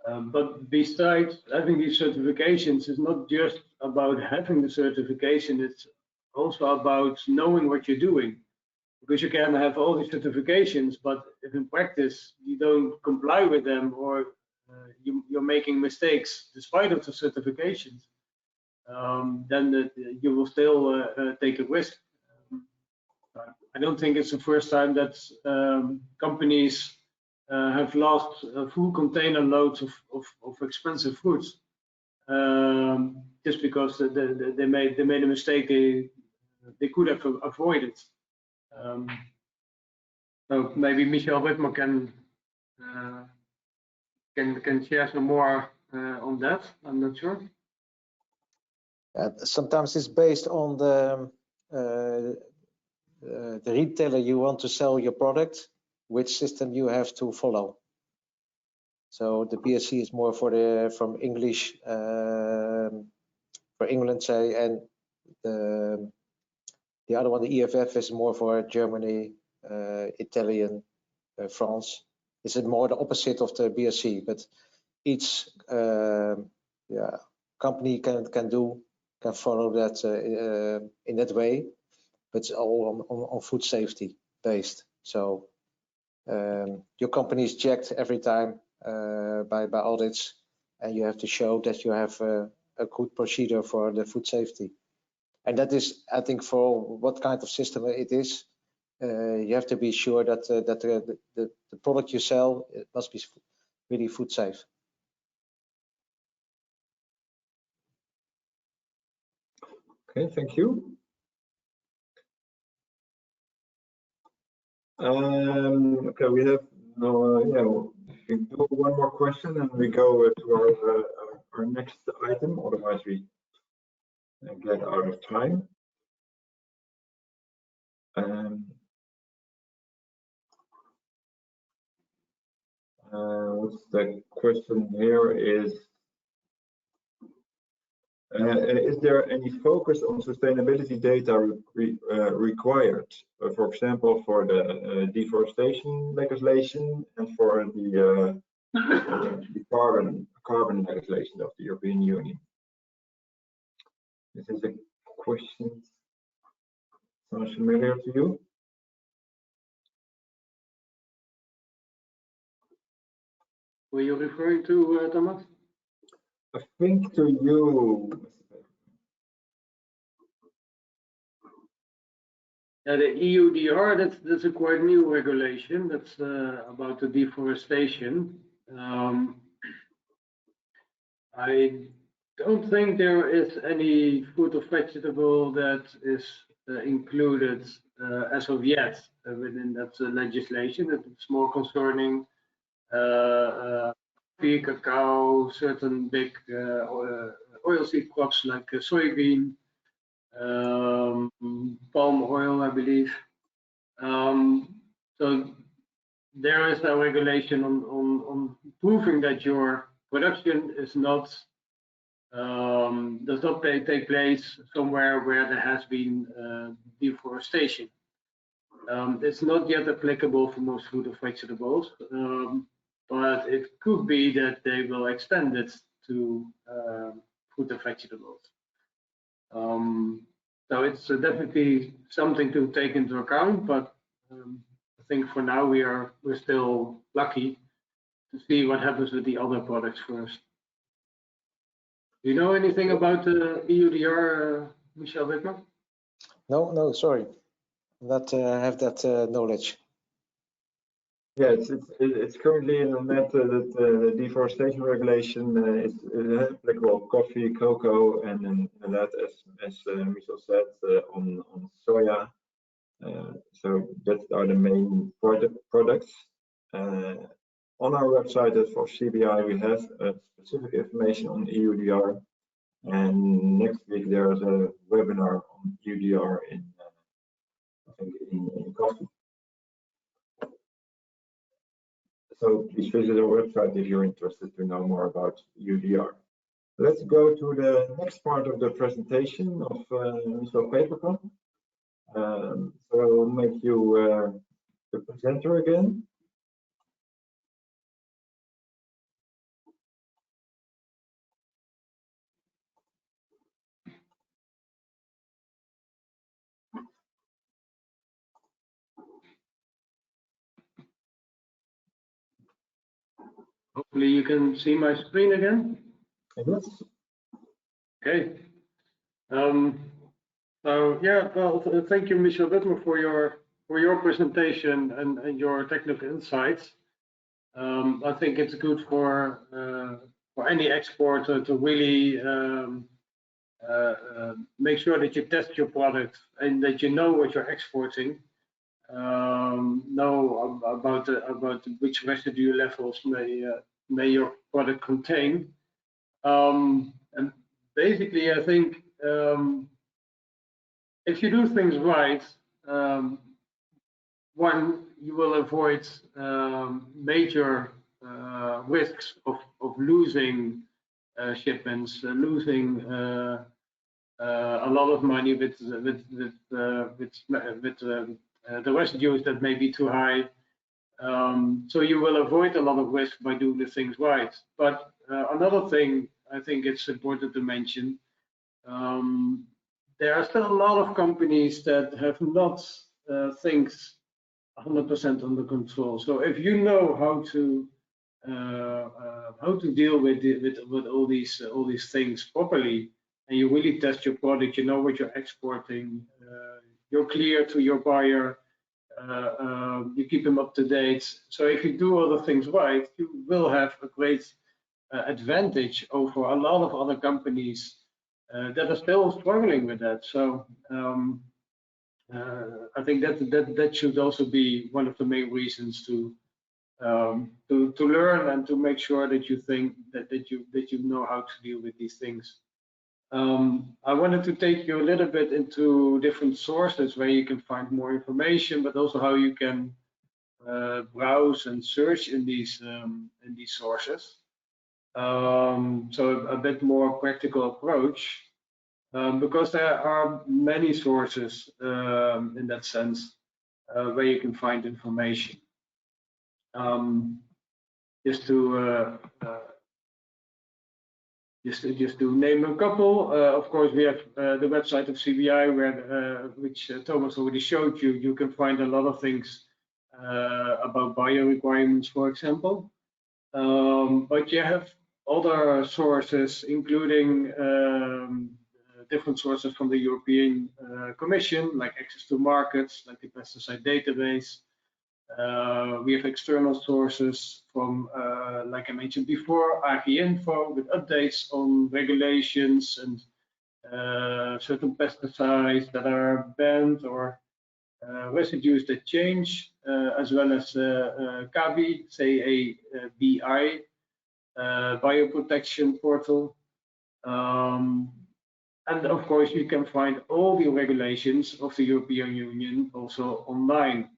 But besides having these certifications, it's not just about having the certification, it's also about knowing what you're doing. Because you can have all these certifications, but if in practice you don't comply with them, or you're making mistakes despite of the certifications, then you will still take a risk. I don't think it's the first time that companies have lost full container loads of expensive foods just because they made a mistake they could have avoided. So maybe Michel Peperkamp can share some more on that. I'm not sure. Sometimes it's based on the retailer you want to sell your product, which system you have to follow. So the BSc is more for from English for England, say, and the other one, the EFF, is more for Germany, Italian, France. It's more the opposite of the BSc, but each company can follow that in that way, but it's all on food safety based. So your company is checked every time by audits, and you have to show that you have a good procedure for the food safety. And that is, I think, for what kind of system it is, you have to be sure that the product you sell, it must be really food safe. Okay, thank you. Okay, we have we do one more question and we go to our next item. Otherwise, we get out of time. What's the question here is there any focus on sustainability data required, for example, for the deforestation legislation and for the carbon legislation of the European Union? This is a question. Sounds familiar to you? Were you referring to Thomas? I think to you. Yeah, the EUDR, that's a quite new regulation. That's about the deforestation. I don't think there is any fruit or vegetable that is included as of yet within that legislation. It's more concerning coffee, cacao, certain big oilseed crops like soybean, palm oil, I believe. So there is a regulation on proving that your production is not does not take place somewhere where there has been deforestation. It's not yet applicable for most fruit or vegetables, but it could be that they will extend it to fruit and vegetables. So it's definitely something to take into account, but I think for now we're still lucky to see what happens with the other products first. Do you know anything about the EUDR, Michel Peperkamp? No, sorry, not have that knowledge. Yeah, it's currently in the net that the deforestation regulation is applicable coffee, cocoa, and that, as Michel said, on soya. So that are the main products. On our website for CBI, we have specific information on EUDR, and next week there is a webinar on EUDR in I think in coffee. So please visit our website if you're interested to know more about UDR. Let's go to the next part of the presentation of Michel Peperkamp. So I will make you the presenter again. Hopefully you can see my screen again. Yes. Okay. So yeah, well, thank you, Michel Peperkamp, for your presentation and your technical insights. I think it's good for any exporter to really make sure that you test your product and that you know what you're exporting. Know about which residue levels may your product contain. And basically, I think if you do things right, one, you will avoid major risks of losing shipments, losing a lot of money with the residues that may be too high. So you will avoid a lot of risk by doing the things right. But another thing I think it's important to mention, there are still a lot of companies that have not things 100% under control. So if you know how to deal with all these things properly, and you really test your product, you know what you're exporting, you're clear to your buyer, you keep him up to date. So if you do all the things right, you will have a great advantage over a lot of other companies that are still struggling with that. So I think that should also be one of the main reasons to learn and to make sure that you think that you know how to deal with these things. I wanted to take you a little bit into different sources where you can find more information, but also how you can browse and search in these sources. So a bit more practical approach, because there are many sources in that sense where you can find information. Just to name a couple, of course, we have the website of CBI, which Thomas already showed you. You can find a lot of things about bio requirements, for example. But you have other sources, including different sources from the European Commission, like access to markets, like the pesticide database. We have external sources from, like I mentioned before, AG Info, with updates on regulations and certain pesticides that are banned or residues that change, as well as CABI, CABI, bioprotection portal. And of course, you can find all the regulations of the European Union also online.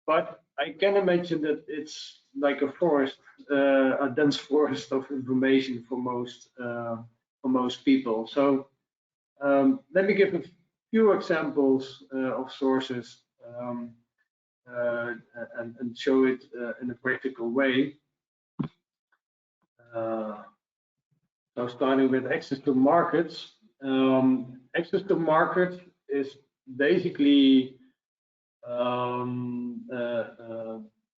But I can imagine that it's like a forest, a dense forest of information for most people. So let me give a few examples of sources and show it in a practical way. So starting with access to markets. Access to market is basically, well,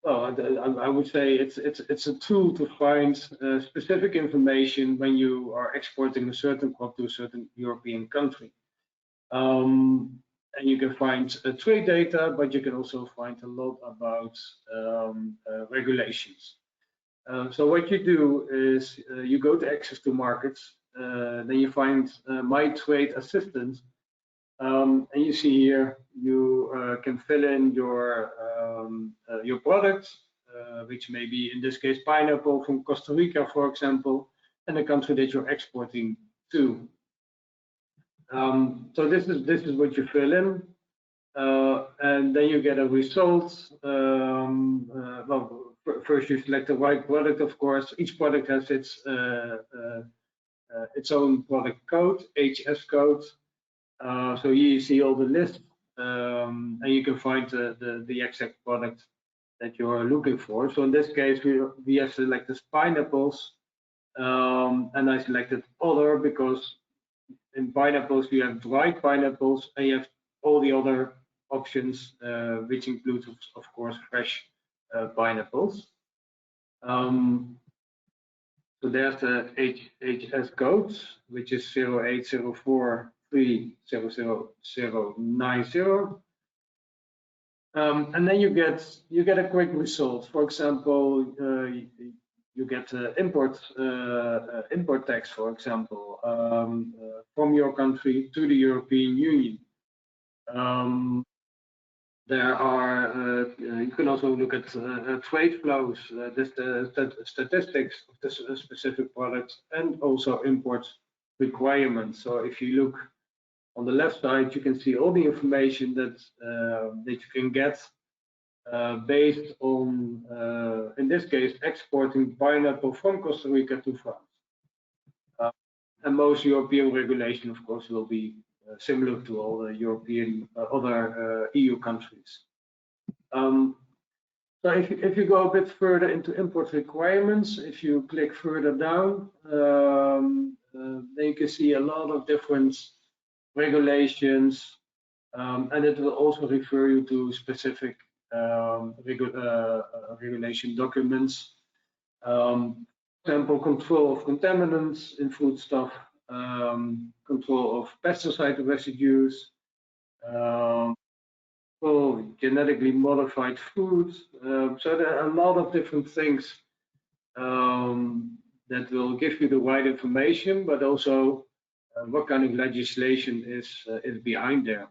I would say it's a tool to find specific information when you are exporting a certain crop to a certain European country. And you can find trade data, but you can also find a lot about regulations. So what you do is you go to access to markets, then you find My Trade Assistant, and you see here you can fill in your product, which may be in this case pineapple from Costa Rica, for example, and the country that you're exporting to. So this is what you fill in. and then you get a result. Well, first you select the right product, of course. Each product has its own product code, HS code. So here you see all the lists, and you can find the exact product that you are looking for. So in this case, we have selected pineapples, and I selected other because in pineapples you have dried pineapples and you have all the other options, which includes, of course, fresh pineapples. So there's the HS code, which is 080430090. And then you get a quick result. For example, you get import tax, for example, from your country to the European Union. There are you can also look at trade flows, the statistics of the specific products, and also import requirements. So if you look on the left side, you can see all the information that you can get based on, in this case, exporting pineapple from Costa Rica to France. And most European regulation, of course, will be similar to all the European other EU countries. So if you go a bit further into import requirements, if you click further down, then you can see a lot of different regulations, and it will also refer you to specific regulation documents. For example, control of contaminants in foodstuff, control of pesticide residues, genetically modified food. So there are a lot of different things that will give you the right information, but also what kind of legislation is behind there.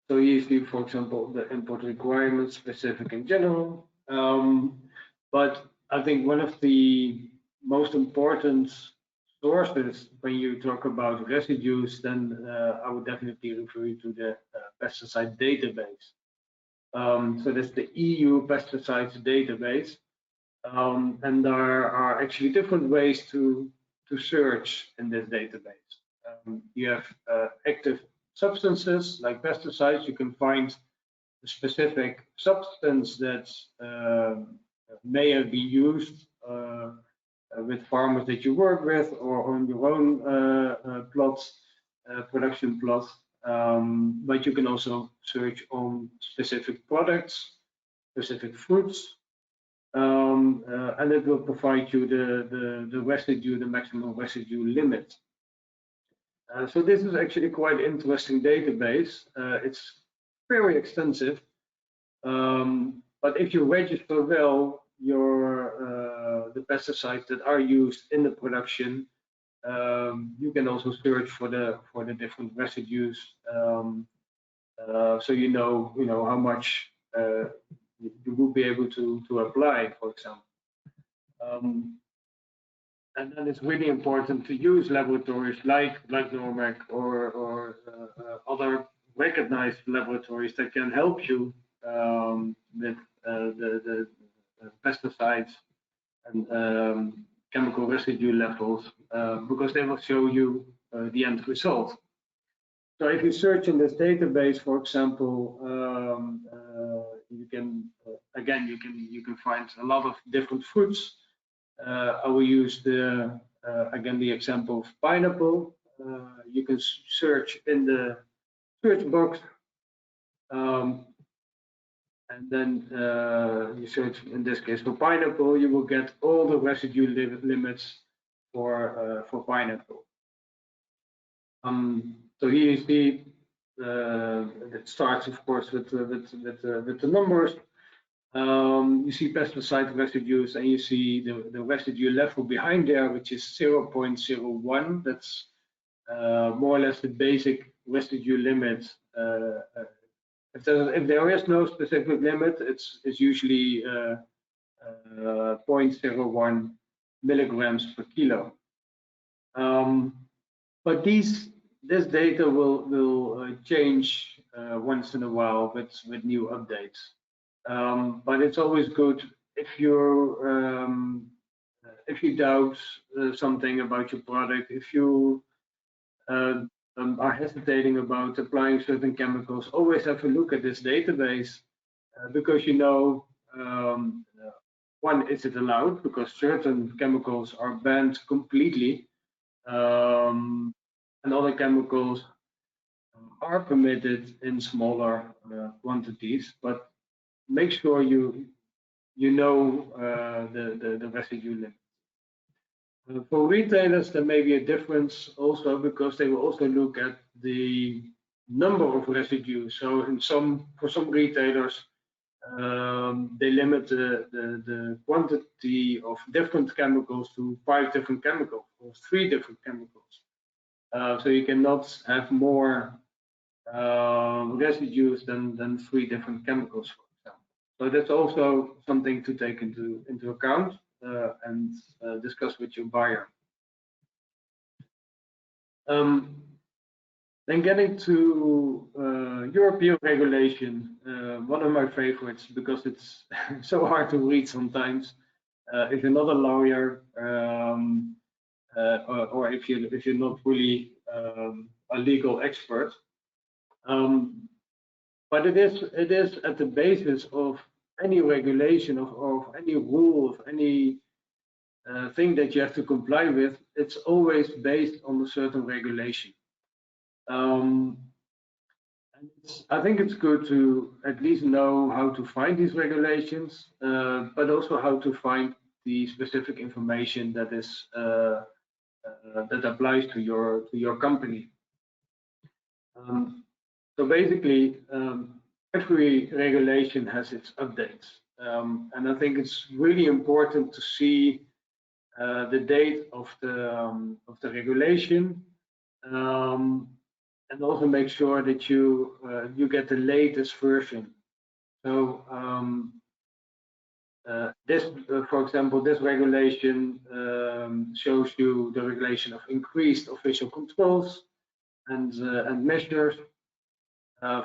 So you see, for example, the import requirements specific in general. But I think one of the most important sources when you talk about residues, then I would definitely refer you to the pesticide database. So that's the EU pesticides database. And there are actually different ways to search in this database. You have active substances like pesticides. You can find a specific substance that may have been used with farmers that you work with or on your own plots, production plots. But you can also search on specific products, specific fruits, and it will provide you the residue, the maximum residue limit. So this is actually quite an interesting database. It's very extensive, but if you register well the pesticides that are used in the production, you can also search for the different residues, so you know how much you will be able to apply, for example. And then it's really important to use laboratories like NORMAC or other recognized laboratories that can help you with the pesticides and chemical residue levels, because they will show you the end result. So if you search in this database, for example, you can you can find a lot of different fruits. I will use again the example of pineapple. You can search in the search box, and then you search in this case for pineapple. You will get all the residue limits for pineapple. So here you see it starts, of course, with the numbers. You see pesticide residues, and you see the residue level behind there, which is 0.01. That's more or less the basic residue limit. If there is no specific limit, it's usually 0.01 milligrams per kilo. But these this data will change once in a while with new updates. But it's always good if you doubt something about your product, if you are hesitating about applying certain chemicals, always have a look at this database because you know, one, is it allowed, because certain chemicals are banned completely, and other chemicals are permitted in smaller quantities, but make sure you know the residue limit. For retailers, there may be a difference also because they will also look at the number of residues. So for some retailers, they limit the quantity of different chemicals to 5 different chemicals or 3 different chemicals. So you cannot have more residues than 3 different chemicals, for example. So that's also something to take into account and discuss with your buyer. Then getting to European regulation, one of my favorites because it's so hard to read sometimes. If you're not a lawyer or if you're not really a legal expert, but it is at the basis of any regulation of any rule of any thing that you have to comply with. It's always based on a certain regulation. And I think it's good to at least know how to find these regulations, but also how to find the specific information that is that applies to your company. So basically, every regulation has its updates, and I think it's really important to see the date of the regulation. And also make sure that you get the latest version. So this, for example, this regulation shows you the regulation of increased official controls and measures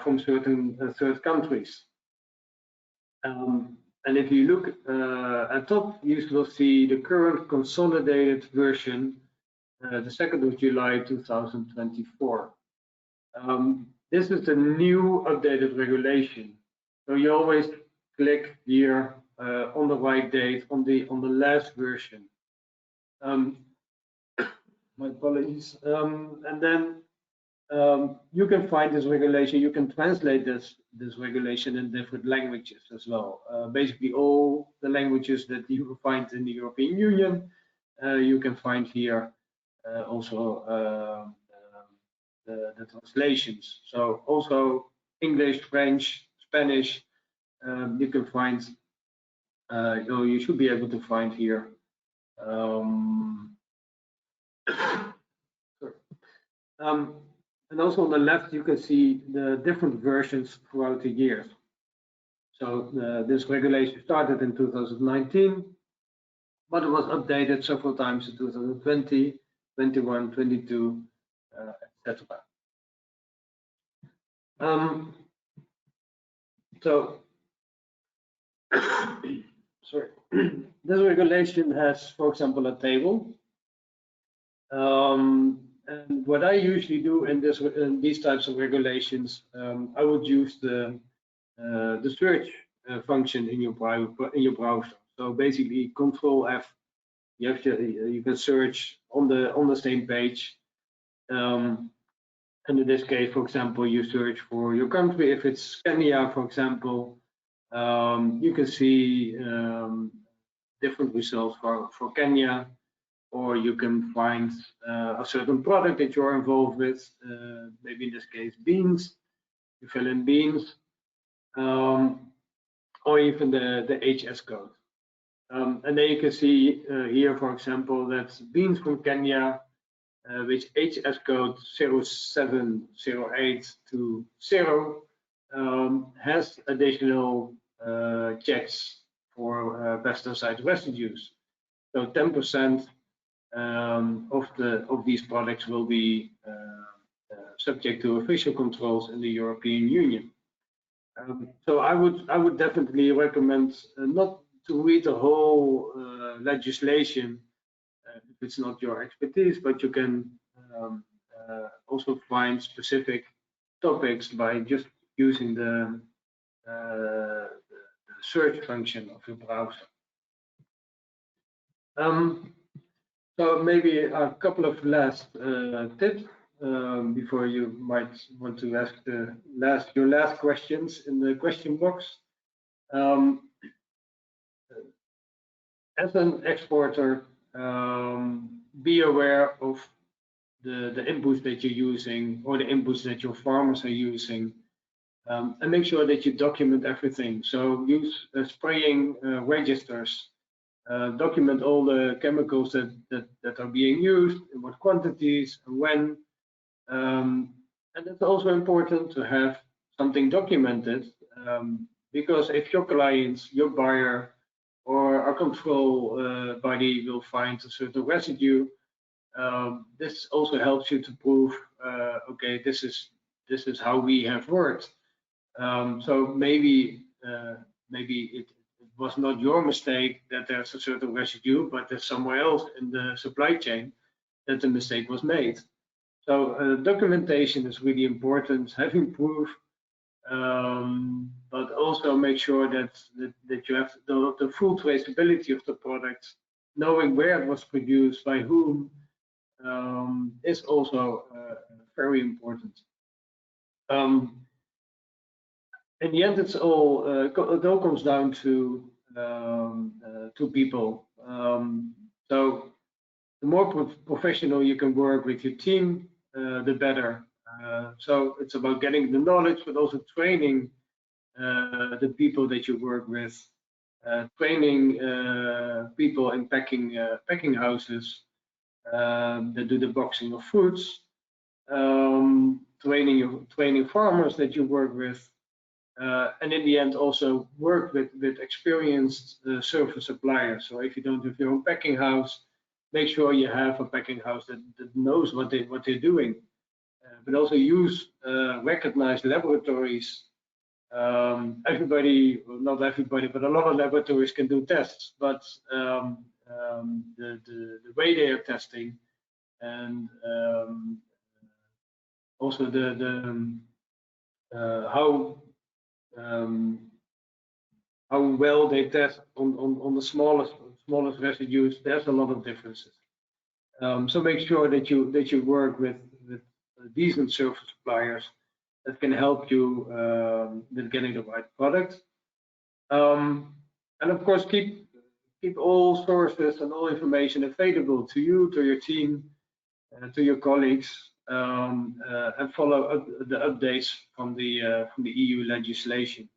from certain third countries. And if you look at top, you will see the current consolidated version, the 2nd of July 2024. This is the new updated regulation. So you always click here on the right date on the last version. My apologies. And then you can find this regulation. You can translate this regulation in different languages as well. Basically, all the languages that you will find in the European Union, you can find here also. The translations. So also English, French, Spanish, you can find, you should be able to find here. And also on the left, you can see the different versions throughout the years. So this regulation started in 2019, but it was updated several times in 2020, 21, 22, etc. So, sorry, this regulation has, for example, a table. And what I usually do in these types of regulations, I would use the search function in your browser. So basically, Control F. You can search on the same page. And in this case, for example, you search for your country. If it's Kenya, for example, you can see different results for Kenya, or you can find a certain product that you're involved with, maybe in this case beans. You fill in beans, or even the HS code. And then you can see here, for example, that beans from Kenya, which HS code 070820 has additional checks for pesticide residues. So 10% of these products will be subject to official controls in the European Union. So I would definitely recommend not to read the whole legislation if it's not your expertise, but you can also find specific topics by just using the search function of your browser. So maybe a couple of last tips before you might want to ask your last questions in the question box. As an exporter, be aware of the inputs that you're using or the inputs that your farmers are using, and make sure that you document everything. So use spraying registers. Document all the chemicals that are being used, in what quantities, and when. And it's also important to have something documented, because if your clients, your buyer, or a control body will find a certain residue, this also helps you to prove, okay, this is how we have worked. So maybe it was not your mistake that there's a certain residue, but there's somewhere else in the supply chain that the mistake was made. So documentation is really important, having proof, but also make sure that you have the full traceability of the product, knowing where it was produced, by whom, is also very important. In the end, it all comes down to people. So the more professional you can work with your team, the better. So it's about getting the knowledge, but also training the people that you work with, training people in packing houses that do the boxing of foods, training farmers that you work with. And in the end, also work with experienced service suppliers. So if you don't have your own packing house, make sure you have a packing house that knows what they're doing. But also use recognized laboratories. Everybody, well, not everybody, but a lot of laboratories can do tests. But the way they are testing, and also how well they test on the smallest residues, there's a lot of differences. So make sure that you work with decent service suppliers that can help you with getting the right product. And of course, keep all sources and all information available to you, to your team, to your colleagues, and follow the updates from the EU legislation.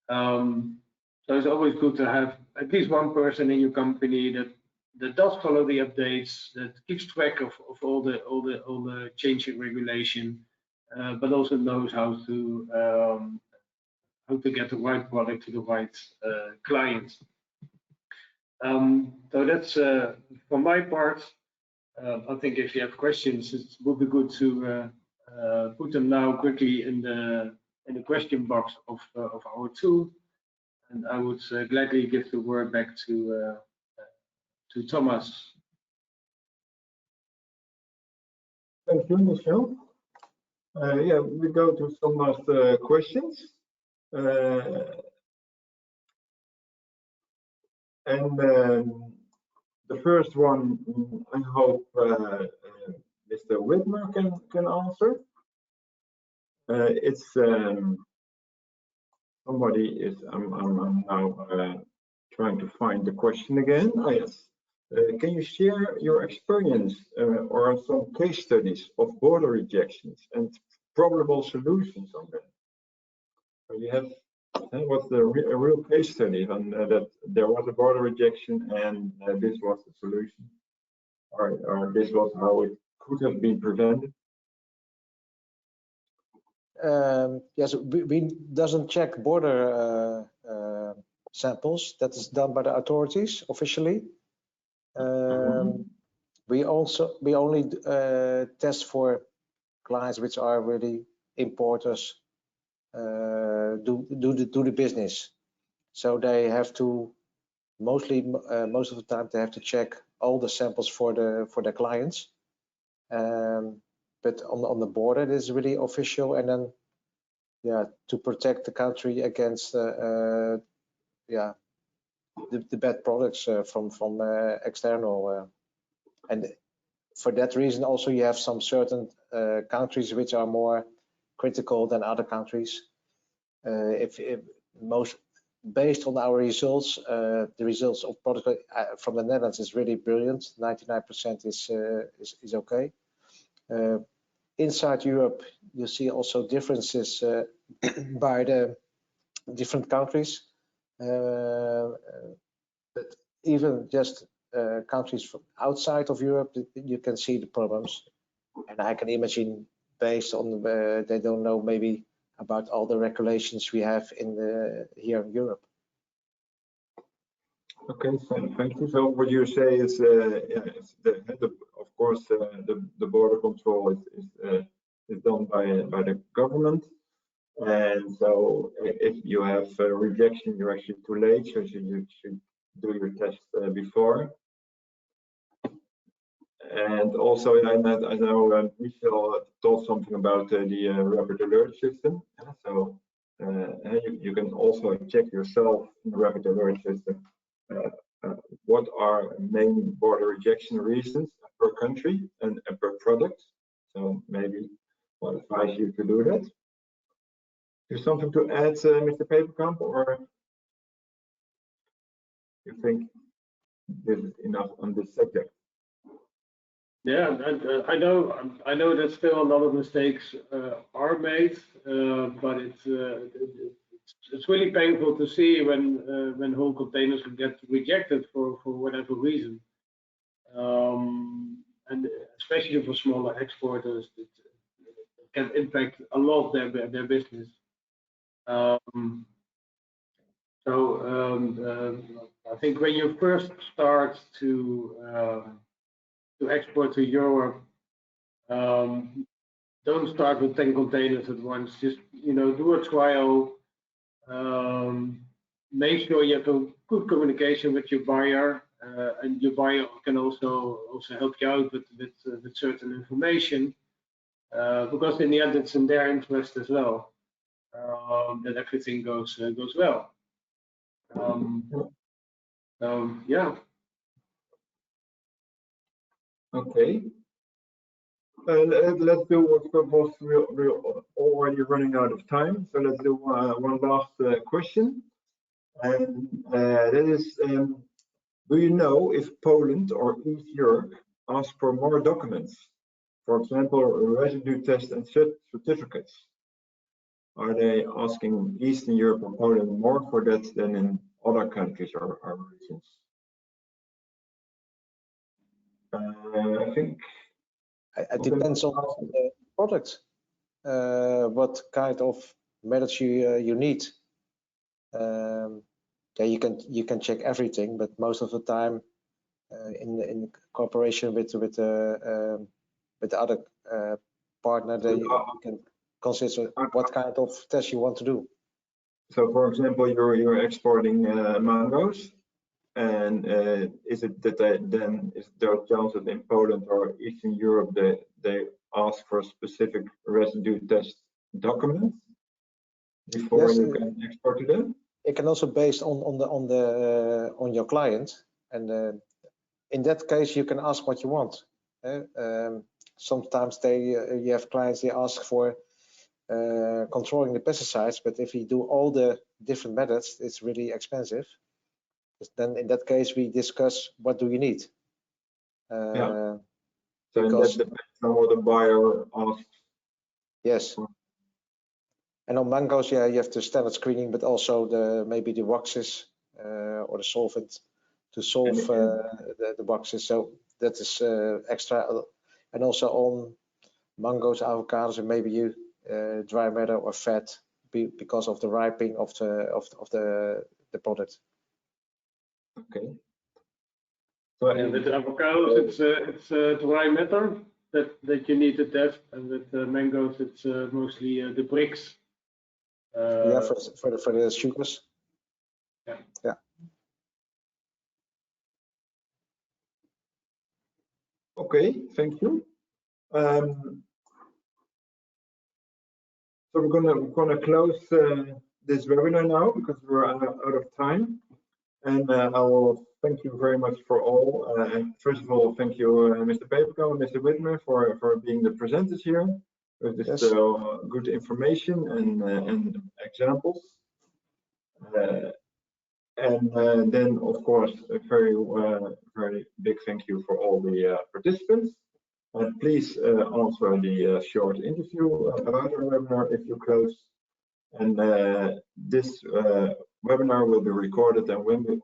So it's always good to have at least one person in your company that does follow the updates, that keeps track of all the changing regulation, but also knows how to get the right product to the right client. So that's for my part. I think if you have questions, it would be good to put them now quickly in the question box of our tool, and I would gladly give the word back to Thomas. Thank you, Michel. Yeah, we go to some last questions. And the first one, I hope Mr. Whitmer can answer. It's somebody is. I'm now trying to find the question again. Oh, yes. Can you share your experience or some case studies of border rejections and probable solutions on them? So you have what's a real case study on that there was a border rejection and this was the solution, or this was how it could have been prevented? Yes, we doesn't check border samples. That is done by the authorities officially. We only test for clients which are really importers do the business. So they have to most of the time they have to check all the samples for their clients. But on the border, it is really official, and then to protect the country against the bad products from external, and for that reason also you have some certain countries which are more critical than other countries. If most based on our results, the results of product from the Netherlands is really brilliant. 99% is okay. Inside Europe, you see also differences by the different countries, but even just countries from outside of Europe, you can see the problems. And I can imagine, based on they don't know maybe about all the regulations we have here in Europe. Okay, thank you. So what you say is, of course, the border control is done by the government, and so if you have a rejection, you're actually too late. So you should do your test before. And also, I know Michel told something about the rapid alert system. So you can also check yourself in the rapid alert system. What are main border rejection reasons per country and per product? So maybe I'll advise you to do that. Is something to add, Mr. Peperkamp, or you think this is enough on this subject? Yeah, I know that still a lot of mistakes are made, but it's really painful to see when whole containers get rejected for whatever reason, and especially for smaller exporters, it can impact a lot their business. I think when you first start to export to Europe, don't start with 10 containers at once. Just do a trial. Make sure you have a good communication with your buyer, and your buyer can also help you out with certain information, because in the end it's in their interest as well that everything goes well. Yeah. Okay. Let's do what we're already running out of time. So let's do one last question. And that is, do you know if Poland or East Europe ask for more documents? For example, residue tests and certificates. Are they asking Eastern Europe or Poland more for that than in other countries or regions? I think it depends on the product, what kind of methods you need. Yeah, you can check everything, but most of the time, in cooperation with the other partner, you can consider what kind of test you want to do. So, for example, you're exporting mangoes, and is it that is there a chance that in Poland or Eastern Europe they ask for specific residue test documents before you can export to them? It can also based on your client, and in that case you can ask what you want. Sometimes you have clients, they ask for controlling the pesticides, but if you do all the different methods, it's really expensive. Then in that case we discuss what do you need. Yeah. So that depends on what the buyer asks. Yes. And on mangoes, yeah, you have the standard screening, but also maybe the waxes or the solvent to solve the waxes. So that is extra. And also on mangoes, avocados, and maybe you dry matter or fat because of the ripening of the product. Okay. So with avocados, it's dry matter. that you need the depth, and with mangoes it's mostly the bricks. Yeah, for the sugars. Yeah. Yeah. Okay, thank you. So we're gonna close this webinar now because we're out of time. And I will thank you very much for all. First of all, thank you, Mr. Peperkamp and Mr. Whitmer, for being the presenters here with this good information and examples. And then, of course, a very big thank you for all the participants. Please answer the short interview about our webinar if you close. And this webinar will be recorded and will be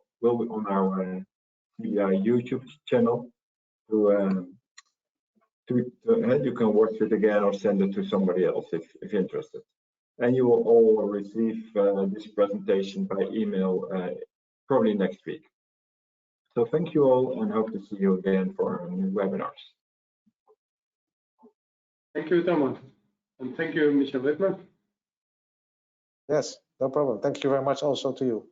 on our CBI YouTube channel. You can watch it again or send it to somebody else if interested. And you will all receive this presentation by email probably next week. So thank you all and hope to see you again for our new webinars. Thank you, Thomas. And thank you, Michel Whitmer. Yes, no problem. Thank you very much also to you.